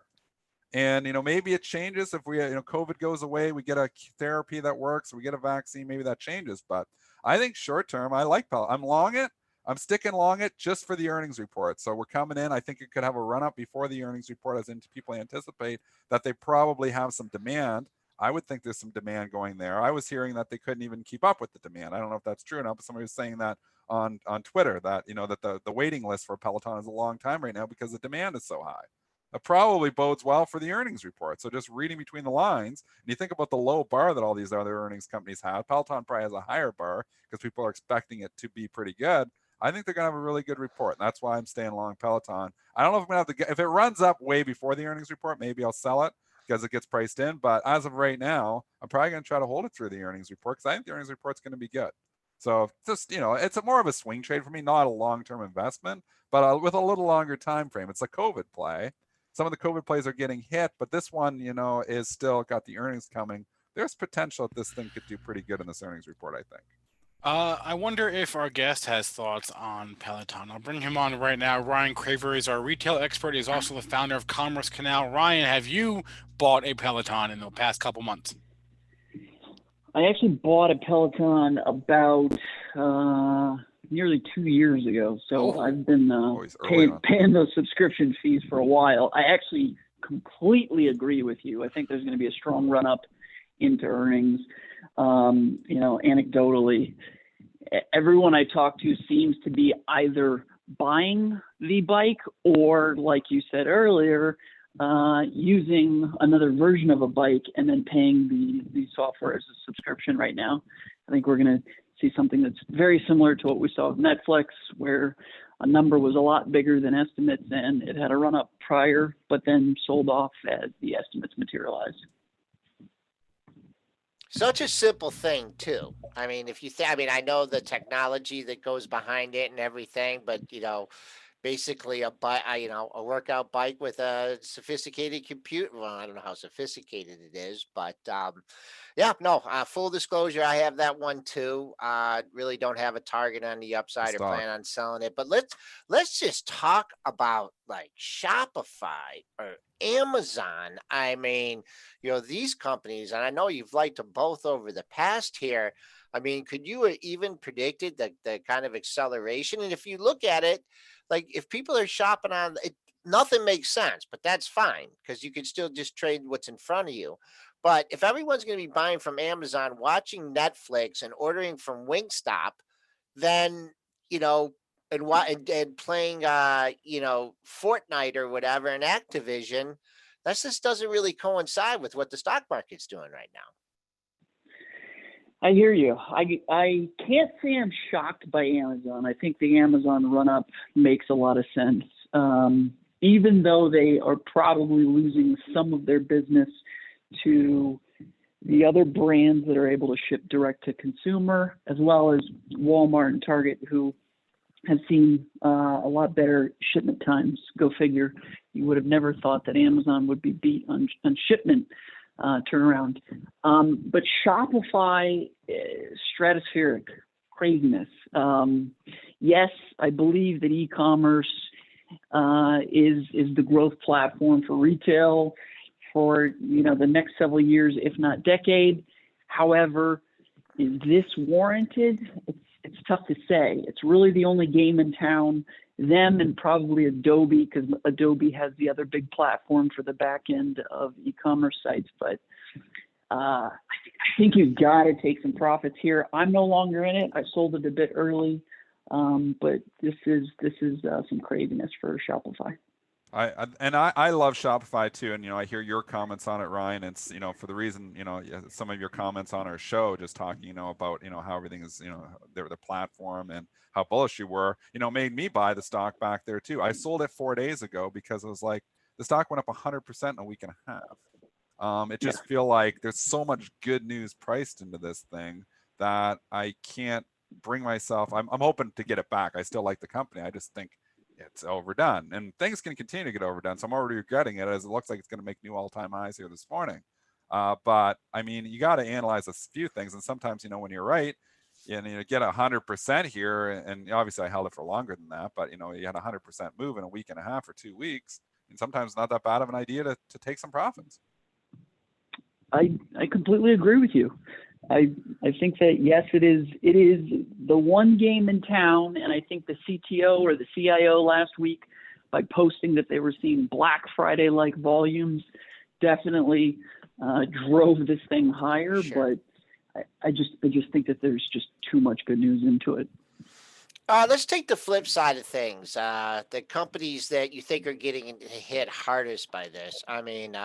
And maybe it changes if we COVID goes away, we get a therapy that works, we get a vaccine, maybe that changes. But I think short term, I like Peloton. I'm long it. I'm sticking long it just for the earnings report. So we're coming in. I think it could have a run up before the earnings report, as into people anticipate that they probably have some demand. I would think there's some demand going there. I was hearing that they couldn't even keep up with the demand. I don't know if that's true or not, but somebody was saying that on Twitter, that that the waiting list for Peloton is a long time right now because the demand is so high. That probably bodes well for the earnings report. So just reading between the lines, and you think about the low bar that all these other earnings companies have, Peloton probably has a higher bar because people are expecting it to be pretty good. I think they're going to have a really good report. And that's why I'm staying long Peloton. I don't know if I'm going to have to if it runs up way before the earnings report, maybe I'll sell it because it gets priced in. But as of right now, I'm probably going to try to hold it through the earnings report because I think the earnings report's going to be good. So just, it's more of a swing trade for me, not a long-term investment, but with a little longer time frame. It's a COVID play. Some of the COVID plays are getting hit, but this one, is still got the earnings coming. There's potential that this thing could do pretty good in this earnings report, I think. I wonder if our guest has thoughts on Peloton. I'll bring him on right now. Ryan Craver is our retail expert. He's also the founder of Commerce Canal. Ryan, have you bought a Peloton in the past couple months? I actually bought a Peloton about nearly 2 years ago. So I've been paying those subscription fees for a while. I actually completely agree with you. I think there's going to be a strong run up into earnings. Anecdotally, everyone I talk to seems to be either buying the bike or, like you said earlier, using another version of a bike and then paying the software as a subscription right now. I think we're going to see something that's very similar to what we saw with Netflix, where a number was a lot bigger than estimates and it had a run up prior, but then sold off as the estimates materialized. Such a simple thing too. I mean, if you I know the technology that goes behind it and everything, but basically a workout bike with a sophisticated computer. Well, I don't know how sophisticated it is, but full disclosure, I have that one too. Really don't have a target on the upside or plan on selling it. But let's just talk about like Shopify or Amazon. I mean, these companies, and I know you've liked them both over the past here. I mean, could you have even predicted the kind of acceleration? And if you look at it, like if people are shopping on it, nothing makes sense, but that's fine because you can still just trade what's in front of you. But if everyone's going to be buying from Amazon, watching Netflix, and ordering from Wingstop, then and playing Fortnite or whatever and Activision, that just doesn't really coincide with what the stock market's doing right now. I hear you. I can't say I'm shocked by Amazon. I think the Amazon run-up makes a lot of sense. Even though they are probably losing some of their business to the other brands that are able to ship direct to consumer, as well as Walmart and Target, who have seen a lot better shipment times. Go figure. You would have never thought that Amazon would be beat on shipment turnaround. But Shopify, stratospheric craziness. Yes, I believe that e-commerce is the growth platform for retail for the next several years, if not decade. However, is this warranted? It's tough to say. It's really the only game in town. Them and probably Adobe, because Adobe has the other big platform for the back end of e-commerce sites. But I think you've got to take some profits here. I'm no longer in it. I sold it a bit early, but this is some craziness for Shopify. I love Shopify too, and I hear your comments on it, Ryan. It's for the reason some of your comments on our show, just talking about how everything is their platform and how bullish you were, made me buy the stock back there too. I sold it 4 days ago because it was like the stock went up 100% in a week and a half. It just feel like there's so much good news priced into this thing that I can't bring myself. I'm hoping to get it back. I still like the company. I just think it's overdone, and things can continue to get overdone. So I'm already regretting it, as it looks like it's going to make new all-time highs here this morning. But I mean, you got to analyze a few things, and sometimes when you're right, and you get 100% here, and obviously I held it for longer than that, but you had a 100% move in a week and a half or 2 weeks, and sometimes not that bad of an idea to take some profits. I completely agree with you. I think that, yes, it is the one game in town, and I think the CTO or the CIO last week, by posting that they were seeing Black Friday-like volumes, definitely drove this thing higher. Sure. But I just think that there's just too much good news into it. Let's take the flip side of things. The companies that you think are getting hit hardest by this. I mean,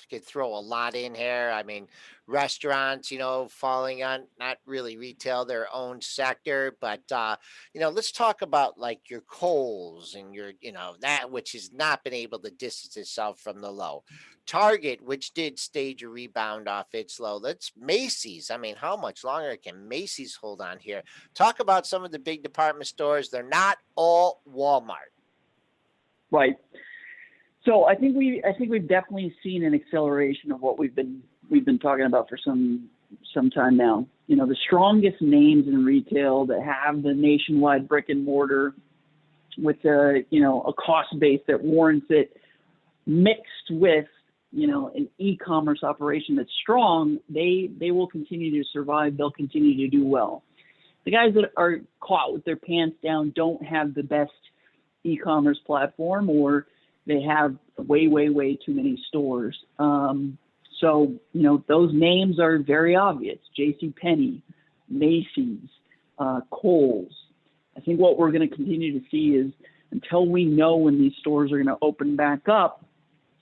could throw a lot in here. I mean, restaurants, falling on not really retail, their own sector, but let's talk about like your Kohl's and your, that which has not been able to distance itself from the low. Target, which did stage a rebound off its low. Let's Macy's. I mean, how much longer can Macy's hold on here? Talk about some of the big department stores. They're not all Walmart. Right. So I think we've definitely seen an acceleration of what we've been talking about for some time now. The strongest names in retail that have the nationwide brick and mortar with a cost base that warrants it, mixed with an e-commerce operation that's strong, they will continue to survive. They'll continue to do well. The guys that are caught with their pants down don't have the best e-commerce platform, or they have way too many stores. So those names are very obvious: JCPenney, Macy's, Kohl's. I think what we're going to continue to see is, until we know when these stores are going to open back up,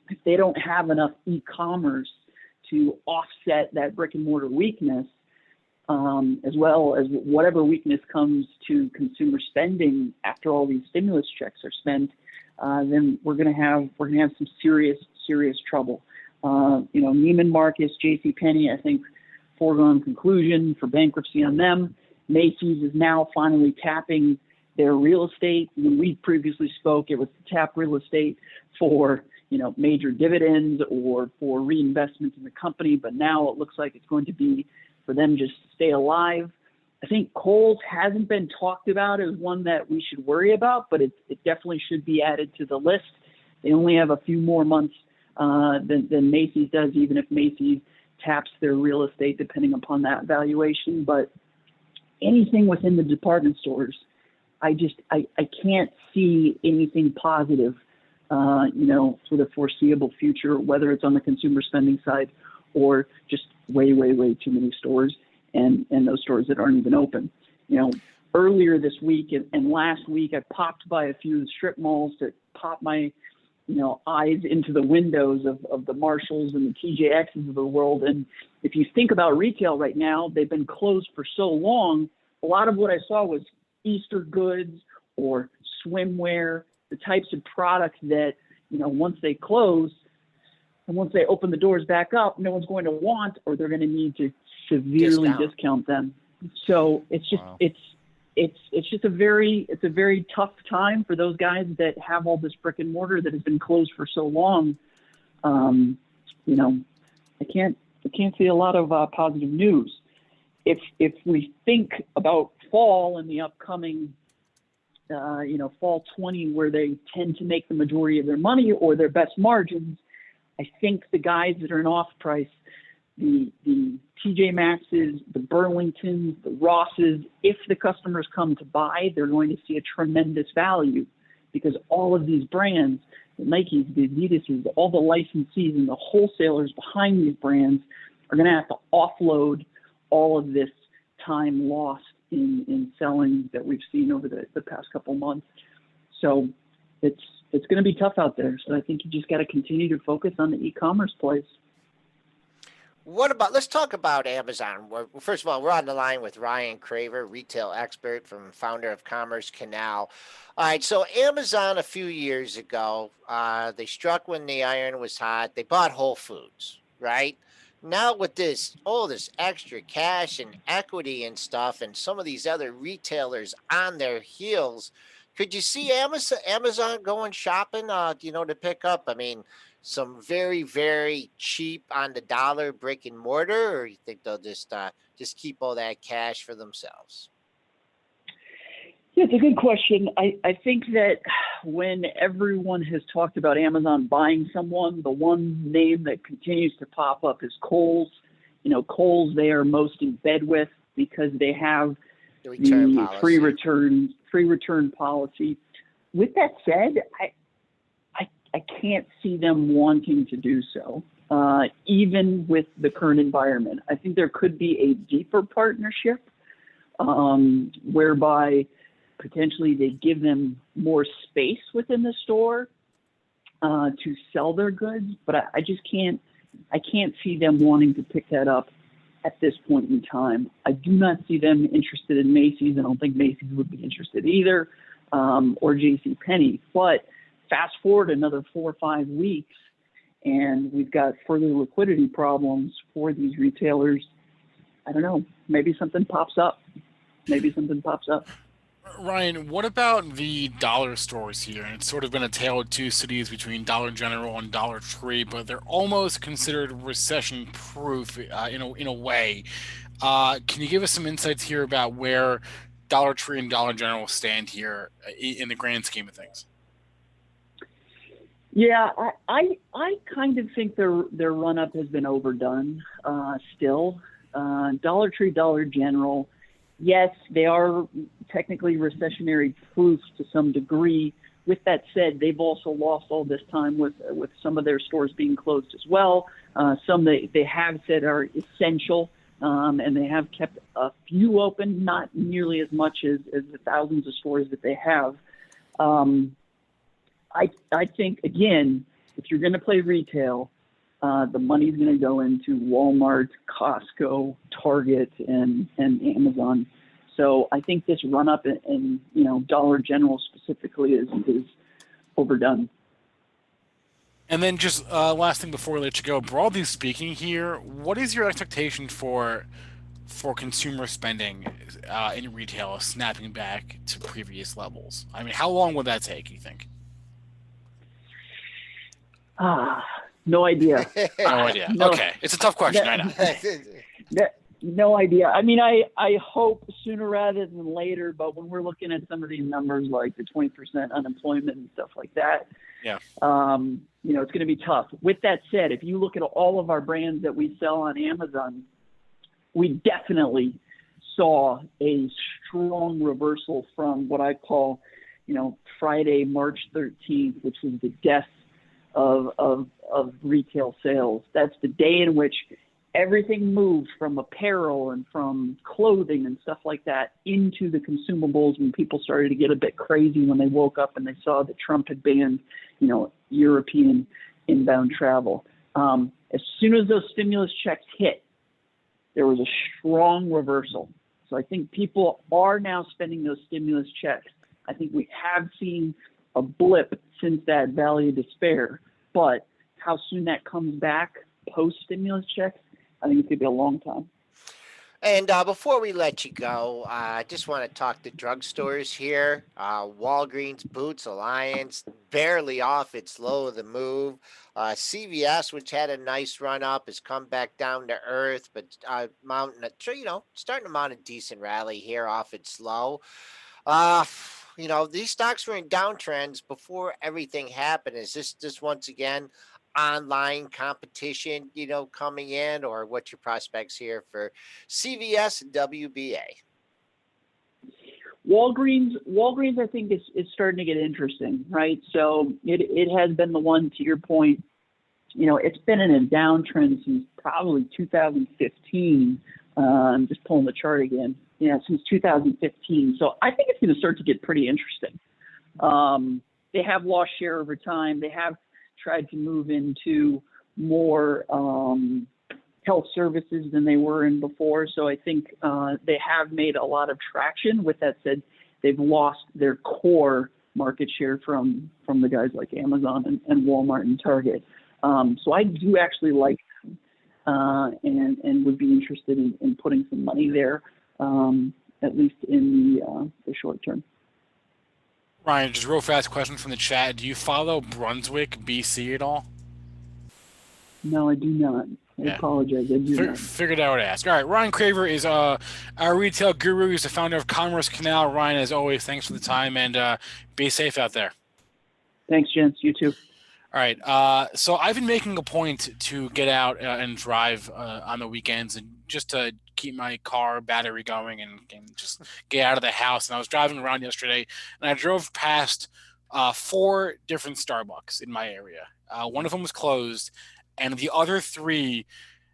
if they don't have enough e-commerce to offset that brick and mortar weakness, as well as whatever weakness comes to consumer spending after all these stimulus checks are spent, then we're going to have some serious trouble. Neiman Marcus, JCPenney, I think foregone conclusion for bankruptcy on them. Macy's is now finally tapping their real estate. When we previously spoke, it was to tap real estate for major dividends or for reinvestments in the company, but now it looks like it's going to be for them just to stay alive. I think Kohl's hasn't been talked about as one that we should worry about, but it definitely should be added to the list. They only have a few more months than Macy's does, even if Macy's taps their real estate, depending upon that valuation. But anything within the department stores, I can't see anything positive for the foreseeable future, whether it's on the consumer spending side or just way too many stores and those stores that aren't even open. Earlier this week and last week, I popped by a few of the strip malls to pop my, eyes into the windows of the Marshalls and the TJXs of the world. And if you think about retail right now, they've been closed for so long. A lot of what I saw was Easter goods or swimwear, the types of products that, once they close and once they open the doors back up, no one's going to want, or they're going to need to severely discount them. So it's just, it's just a very tough time for those guys that have all this brick and mortar that has been closed for so long. I can't see a lot of positive news. If we think about fall and the upcoming fall 20, where they tend to make the majority of their money or their best margins, I think the guys that are in off price, the TJ Maxx's, the Burlingtons, the Rosses, if the customers come to buy, they're going to see a tremendous value, because all of these brands, the Nikes, the Adidas's, all the licensees and the wholesalers behind these brands are going to have to offload all of this time lost in selling that we've seen over the past couple months. So it's going to be tough out there. So I think you just got to continue to focus on the e-commerce plays. Let's talk about Amazon. First of all, we're on the line with Ryan Craver, retail expert from founder of Commerce Canal. All right, so Amazon a few years ago, they struck when the iron was hot. They bought Whole Foods, right? Now with this extra cash and equity and stuff, and some of these other retailers on their heels, could you see Amazon going shopping, to pick up? I mean, some very, very cheap on the dollar brick and mortar, or you think they'll just keep all that cash for themselves? Yeah, it's a good question. I think that when everyone has talked about Amazon buying someone, the one name that continues to pop up is Kohl's. Kohl's they are most in bed with because they have the free return policy. With that said, I can't see them wanting to do so, even with the current environment. I think there could be a deeper partnership whereby potentially they give them more space within the store to sell their goods, but I just can't see them wanting to pick that up at this point in time. I do not see them interested in Macy's. I don't think Macy's would be interested either, or JCPenney. But fast forward another 4 or 5 weeks, and we've got further liquidity problems for these retailers. I don't know. Maybe something pops up. Ryan, what about the dollar stores here? And it's sort of been a tale of two cities between Dollar General and Dollar Tree, but they're almost considered recession-proof in a way. Can you give us some insights here about where Dollar Tree and Dollar General stand here in the grand scheme of things? Yeah, I kind of think their run-up has been overdone still. Dollar Tree, Dollar General, yes, they are technically recessionary proof to some degree. With that said, they've also lost all this time with some of their stores being closed as well. Some they have said are essential, and they have kept a few open, not nearly as much as the thousands of stores that they have. I think, again, if you're going to play retail, the money's going to go into Walmart, Costco, Target, and Amazon. So I think this run-up in Dollar General specifically is overdone. And then just last thing before we let you go, broadly speaking here, what is your expectation for consumer spending in retail snapping back to previous levels? I mean, how long would that take, you think? No idea. No idea. Okay. It's a tough question, I know. No idea. I mean, I hope sooner rather than later, but when we're looking at some of these numbers like the 20% unemployment and stuff like that, yeah, it's going to be tough. With that said, if you look at all of our brands that we sell on Amazon, we definitely saw a strong reversal from what I call, Friday, March 13th, which was the death of retail sales. That's the day in which everything moved from apparel and from clothing and stuff like that into the consumables, when people started to get a bit crazy when they woke up and they saw that Trump had banned, European inbound travel. As soon as those stimulus checks hit, there was a strong reversal. So I think people are now spending those stimulus checks. I think we have seen a blip since that valley of despair, but how soon that comes back post-stimulus checks, I think it's going to be a long time. And before we let you go, I just want to talk to drugstores here. Walgreens, Boots Alliance, barely off its low of the move. CVS, which had a nice run up, has come back down to earth, but starting to mount a decent rally here off its low. These stocks were in downtrends before everything happened. Is this just once again online competition, coming in, or what's your prospects here for CVS and WBA? Walgreens, I think is starting to get interesting, right? So it has been the one, to your point, it's been in a downtrend since probably 2015. I'm just pulling the chart again. Yeah, since 2015. So I think it's going to start to get pretty interesting. They have lost share over time. They have tried to move into more health services than they were in before. So I think they have made a lot of traction. With that said, they've lost their core market share from the guys like Amazon and Walmart and Target. So I do actually like them and would be interested in putting some money there, at least in the short term. Ryan, just real fast question from the chat. Do you follow Brunswick, BC at all? No, I do not. I apologize. I do not. Figured I would ask. All right, Ryan Craver is our retail guru. He's the founder of Commerce Canal. Ryan, as always, thanks for the time, and be safe out there. Thanks, gents. You too. All right. So I've been making a point to get out and drive on the weekends, and just to keep my car battery going and just get out of the house. And I was driving around yesterday, and I drove past 4 different Starbucks in my area. One of them was closed, and the other 3,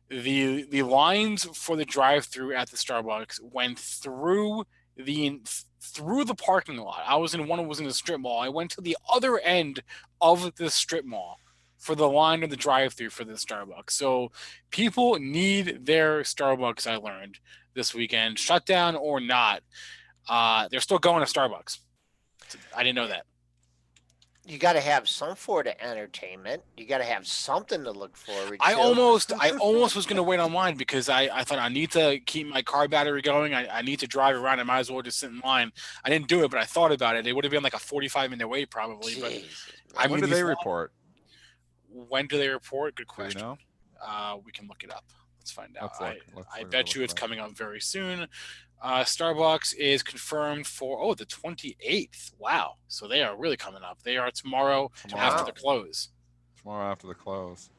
the lines for the drive-through at the Starbucks went through the parking lot. One was in the strip mall. I went to the other end of the strip mall for the line of the drive-through for the Starbucks. So people need their Starbucks, I learned this weekend, shut down or not. They're still going to Starbucks. I didn't know that. You got to have some sort of entertainment. You got to have something to look forward to. I almost was going to wait online because I thought I need to keep my car battery going. I need to drive around. I might as well just sit in line. I didn't do it, but I thought about it. It would have been like a 45-minute wait probably. But when do they report? When do they report? Good question. Do you know? We can look it up. Let's find out. Let's I bet you it's coming up very soon. Starbucks is confirmed for the 28th. Wow. So they are really coming up. They are tomorrow after the close. Tomorrow after the close.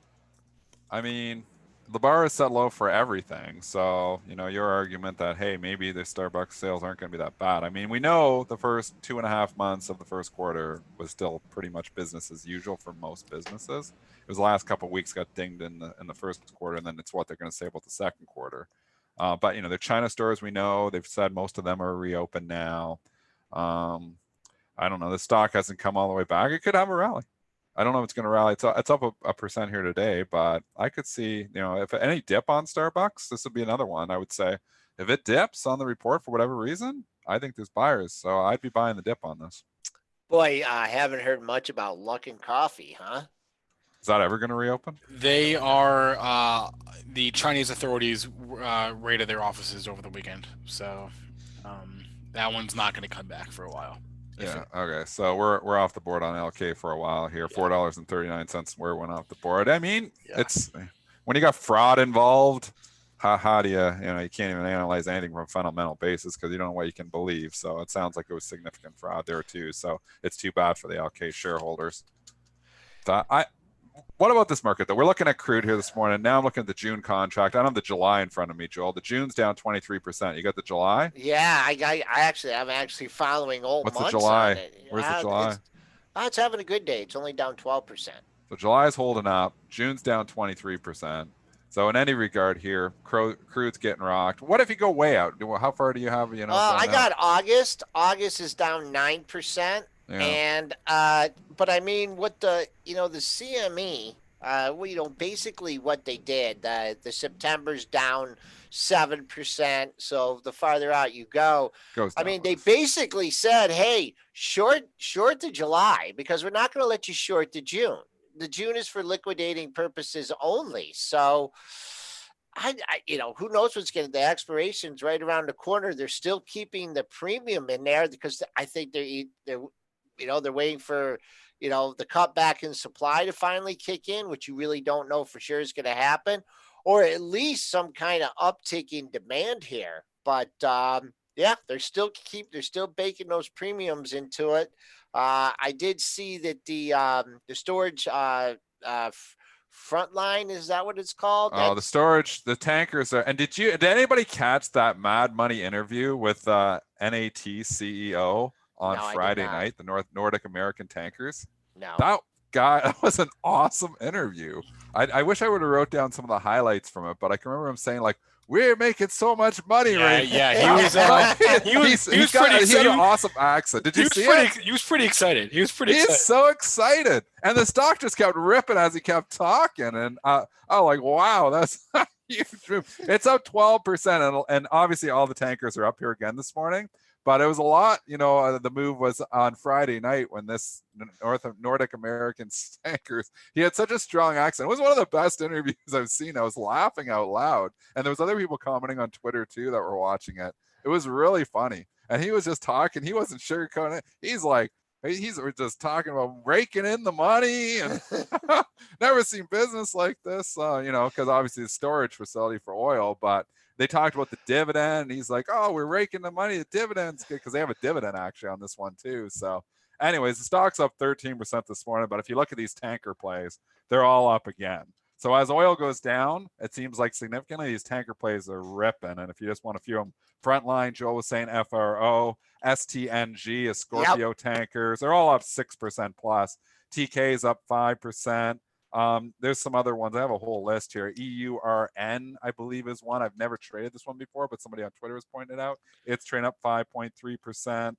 I mean, the bar is set low for everything. So, your argument that, hey, maybe the Starbucks sales aren't going to be that bad. I mean, we know the first 2.5 months of the first quarter was still pretty much business as usual for most businesses. It was the last couple of weeks got dinged in the first quarter, and then it's what they're going to say about the second quarter. But their China stores, we know they've said most of them are reopened now. I don't know. The stock hasn't come all the way back. It could have a rally. I don't know if it's going to rally. It's up a percent here today, but I could see, if any dip on Starbucks, this would be another one. I would say if it dips on the report for whatever reason, I think there's buyers. So I'd be buying the dip on this. Boy, I haven't heard much about Luckin Coffee, huh? Is that ever going to reopen? They are the Chinese authorities raided their offices over the weekend, so that one's not going to come back for a while. Yeah. Okay. So we're off the board on LK for a while here. $4.39 where it went off the board. I mean, it's when you got fraud involved. How do you can't even analyze anything from a fundamental basis because you don't know what you can believe. So it sounds like it was significant fraud there too. So it's too bad for the LK shareholders. What about this market though? We're looking at crude here this morning. Now I'm looking at the June contract. I don't have the July in front of me, Joel. The June's down 23%. You got the July? Yeah, I'm actually following old What's months the July? on it. Where's the July? It's having a good day. It's only down 12%. So July's holding up. June's down 23%. So in any regard here, crude's getting rocked. What if you go way out? How far do you have? I got August. August is down 9%. Yeah. And but I mean, what the CME, basically what they did, the September's down 7%. So the farther out you go, they basically said, hey, short the July because we're not going to let you short the June. The June is for liquidating purposes only. So I who knows what's going to, the expiration's right around the corner. They're still keeping the premium in there because I think they're waiting for, the cutback in supply to finally kick in, which you really don't know for sure is going to happen, or at least some kind of uptick in demand here. But they're still baking those premiums into it. I did see that the storage Frontline, is that what it's called? The storage, the tankers are. And did anybody catch that Mad Money interview with NAT CEO on Friday night, the Nordic American Tankers? No. guy, that was an awesome interview. I wish I would have wrote down some of the highlights from it, but I can remember him saying like, "We're making so much money right Yeah, now." he was He had an awesome accent. Did you see it? He was pretty excited. He's so excited, and the stock just kept ripping as he kept talking, and I'm like, wow, that's a huge move. It's up 12%, and obviously all the tankers are up here again this morning. But it was a lot, the move was on Friday night when this Nordic American tankers, he had such a strong accent. It was one of the best interviews I've seen. I was laughing out loud. And there was other people commenting on Twitter too that were watching it. It was really funny. And he was just talking. He wasn't sugarcoating it. He's like, we're just talking about raking in the money and never seen business like this, because obviously the storage facility for oil, but they talked about the dividend. And he's like, oh, we're raking the money. The dividend's good because they have a dividend actually on this one too. So anyways, the stock's up 13% this morning. But if you look at these tanker plays, they're all up again. So as oil goes down, it seems like significantly these tanker plays are ripping. And if you just want a few of them, Frontline, Joel was saying FRO, STNG, is Scorpio tankers. They're all up 6% plus. TK is up 5%. There's some other ones. I have a whole list here. EURN, I believe, is one. I've never traded this one before, but somebody on Twitter has pointed out. It's trading up 5.3%.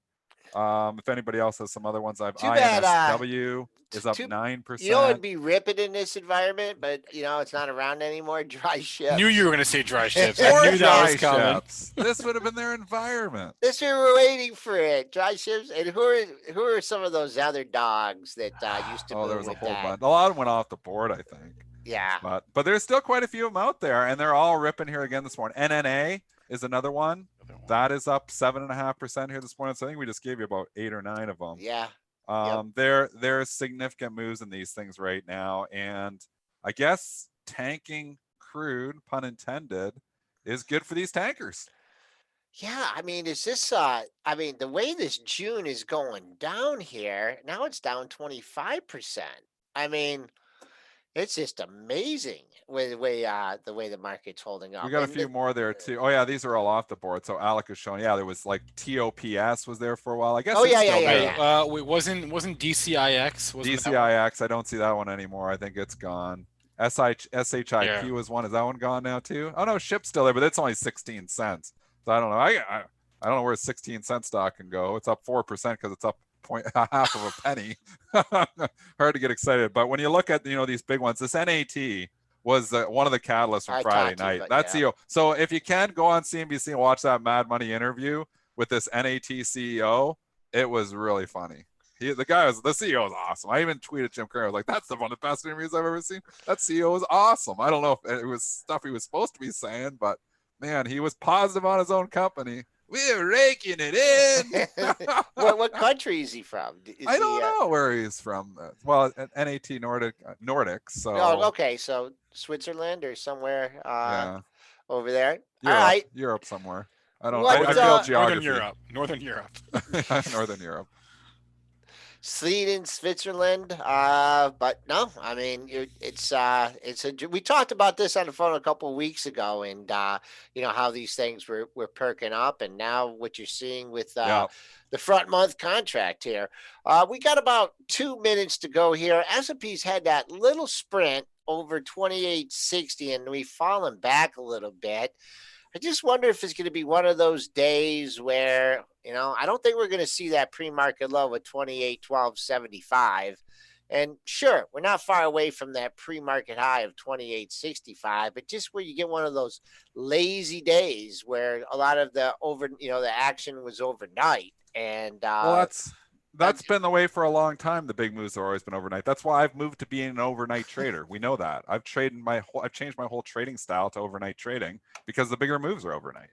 If anybody else has some other ones, I've INSW is up 9%. You know, it'd be ripping in this environment, but it's not around anymore. Dry ships. Knew you were going to say dry ships. I knew that was coming. This would have been their environment. We were waiting for it. Dry ships. And who are some of those other dogs that used to? Oh, there was a whole bunch. A lot of them went off the board, I think. Yeah. But there's still quite a few of them out there, and they're all ripping here again this morning. NNA is another one. That is up 7.5% here this morning. So I think we just gave you about 8 or 9 of them. Yeah. There's significant moves in these things right now, and I guess tanking crude, pun intended, is good for these tankers. Yeah, I mean, the way this June is going down here, now it's down 25%. I mean, it's just amazing the way the market's holding up. We got a few more there too. Oh yeah, these are all off the board. So Alec is showing. Yeah, there was like TOPS was there for a while. I guess. Oh yeah. Wait, wasn't DCIX? DCIX. I don't see that one anymore. I think it's gone. SHIQ was one. Is that one gone now too? Oh no, ship's still there, but it's only 16 cents. So I don't know. I don't know where a 16-cent stock can go. It's up 4% because it's up half of a penny. Hard to get excited, but when you look at these big ones, this NAT was one of the catalysts from Friday night. That's CEO. So if you can go on CNBC and watch that Mad Money interview with this NAT CEO, it was really funny. The CEO is awesome. I even tweeted Jim Craver, like, that's one of the best interviews I've ever seen. That CEO was awesome. I don't know if it was stuff he was supposed to be saying, but man, he was positive on his own company. We're raking it in. What country is he from? I don't know where he's from. Well, NAT Nordic. So. Oh, okay. So Switzerland or somewhere over there. All right. Europe somewhere. I don't know. I failed geography. Northern Europe. Northern Europe. Sweden, Switzerland, but no, I mean we talked about this on the phone a couple of weeks ago, and how these things were perking up, and now what you're seeing with the front month contract here. We got about 2 minutes to go here. S&P's had that little sprint over 2860, and we've fallen back a little bit. I just wonder if it's going to be one of those days where, I don't think we're going to see that pre-market low of 28.1275. And sure, we're not far away from that pre-market high of 28.65, but just where you get one of those lazy days where a lot of the action was overnight. And that's been the way for a long time. The big moves have always been overnight. That's why I've moved to being an overnight trader. We know that. I've changed my whole trading style to overnight trading because the bigger moves are overnight.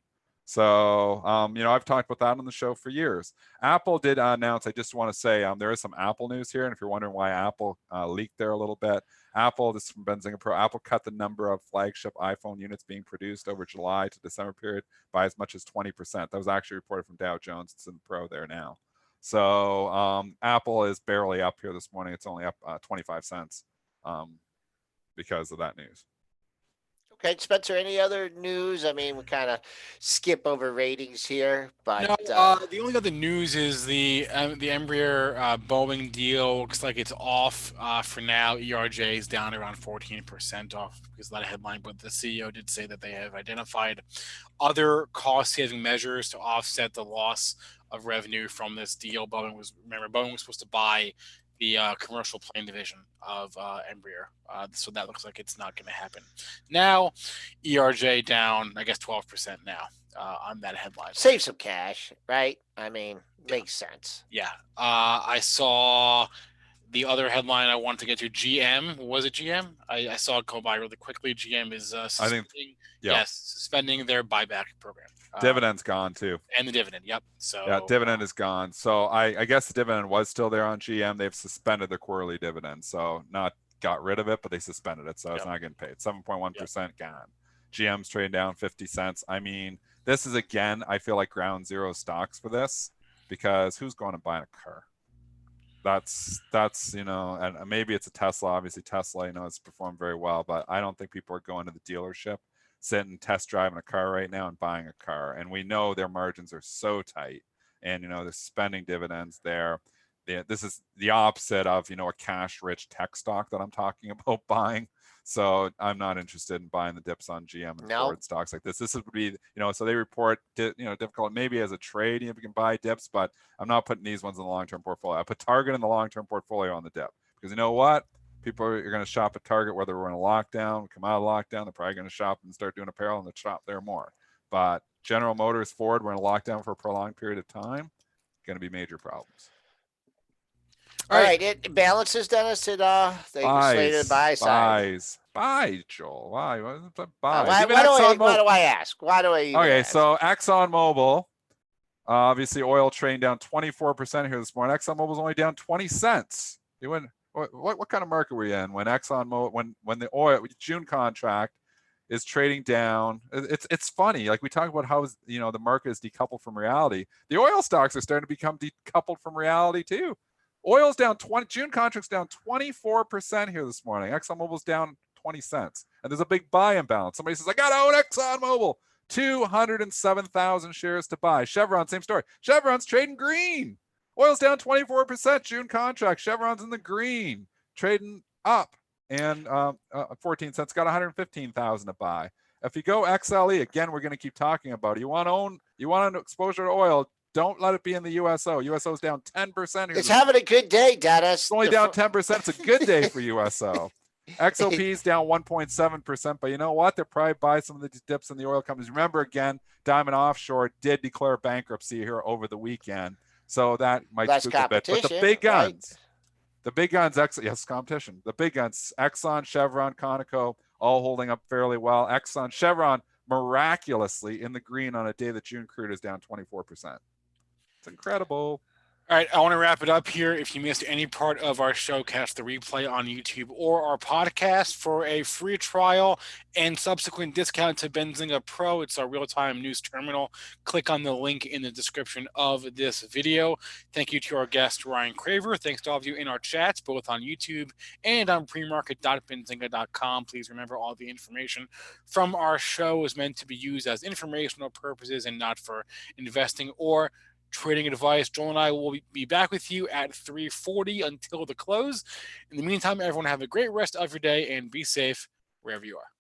So, I've talked about that on the show for years. Apple did announce, I just want to say, there is some Apple news here. And if you're wondering why Apple leaked there a little bit, this is from Benzinga Pro, Apple cut the number of flagship iPhone units being produced over July to December period by as much as 20%. That was actually reported from Dow Jones. It's in the Pro there now. So Apple is barely up here this morning. It's only up 25 cents because of that news. Okay, Spencer, any other news? I mean, we kind of skip over ratings here, but No, the only other news is the Embraer Boeing deal looks like it's off for now. ERJ is down around 14% off because of that headline, but the CEO did say that they have identified other cost-saving measures to offset the loss of revenue from this deal. Boeing was supposed to buy the commercial plane division of Embraer, so that looks like it's not going to happen. Now, ERJ down, I guess 12% now on that headline. save some cash, right? I mean, makes sense. Yeah. I saw the other headline I wanted to get to. GM. Was it GM? I saw it go by really quickly. GM is suspending their buyback program. Dividend's gone too. And the dividend. Yep. So yeah, dividend is gone. So I guess the dividend was still there on GM. They've suspended the quarterly dividend. So not got rid of it, but they suspended it. So it's not getting paid. 7.1% gone. GM's trading down 50 cents. I mean, this is, again, I feel like ground zero stocks for this, because who's going to buy a car? That's and maybe it's a Tesla. Obviously Tesla, it's performed very well, but I don't think people are going to the dealership, sitting test driving a car right now and buying a car. And we know their margins are so tight, and they're spending dividends there. This is the opposite of a cash rich tech stock that I'm talking about buying. So I'm not interested in buying the dips on GM and Ford stocks like this. This would be, so they report, difficult maybe as a trade, if you can buy dips, but I'm not putting these ones in the long-term portfolio. I put Target in the long-term portfolio on the dip, because you know what? People are going to shop at Target, whether we're in a lockdown, come out of lockdown, they're probably going to shop and start doing apparel, and they'll shop there more. But General Motors, Ford, we're in a lockdown for a prolonged period of time, going to be major problems. All right, it balances, Dennis. It they slated buy side. Buy, Joel. Why? Why do I ask? Why do I even ask? So Exxonmobil, obviously oil trading down 24% here this morning. Exxonmobil's only down 20 cents. What kind of market were you in when Exxonmobil, when the oil June contract is trading down? It's funny. Like, we talk about how the market is decoupled from reality. The oil stocks are starting to become decoupled from reality too. Oil's down June contract's down 24% here this morning. ExxonMobil's down 20 cents. And there's a big buy imbalance. Somebody says, I got to own ExxonMobil. 207,000 shares to buy. Chevron, same story. Chevron's trading green. Oil's down 24%. June contract. Chevron's in the green, trading up. And 14 cents, got 115,000 to buy. If you go XLE, again, we're going to keep talking about it. You want an exposure to oil, don't let it be in the USO. USO's down 10% here. It's having a good day, Dennis. It's only down 10%. It's a good day for USO. XOP's down 1.7%, but you know what? They'll probably buy some of the dips in the oil companies. Remember, again, Diamond Offshore did declare bankruptcy here over the weekend, so that might spook a bit. But the big guns, competition. The big guns, Exxon, Chevron, Conoco, all holding up fairly well. Exxon, Chevron, miraculously in the green on a day that June crude is down 24%. It's incredible. All right, I want to wrap it up here. If you missed any part of our show, catch the replay on YouTube or our podcast for a free trial and subsequent discount to Benzinga Pro. It's our real-time news terminal. Click on the link in the description of this video. Thank you to our guest, Ryan Craver. Thanks to all of you in our chats, both on YouTube and on premarket.benzinga.com. Please remember, all the information from our show is meant to be used as informational purposes and not for investing or trading advice. Joel and I will be back with you at 3:40 until the close. In the meantime, everyone have a great rest of your day and be safe wherever you are.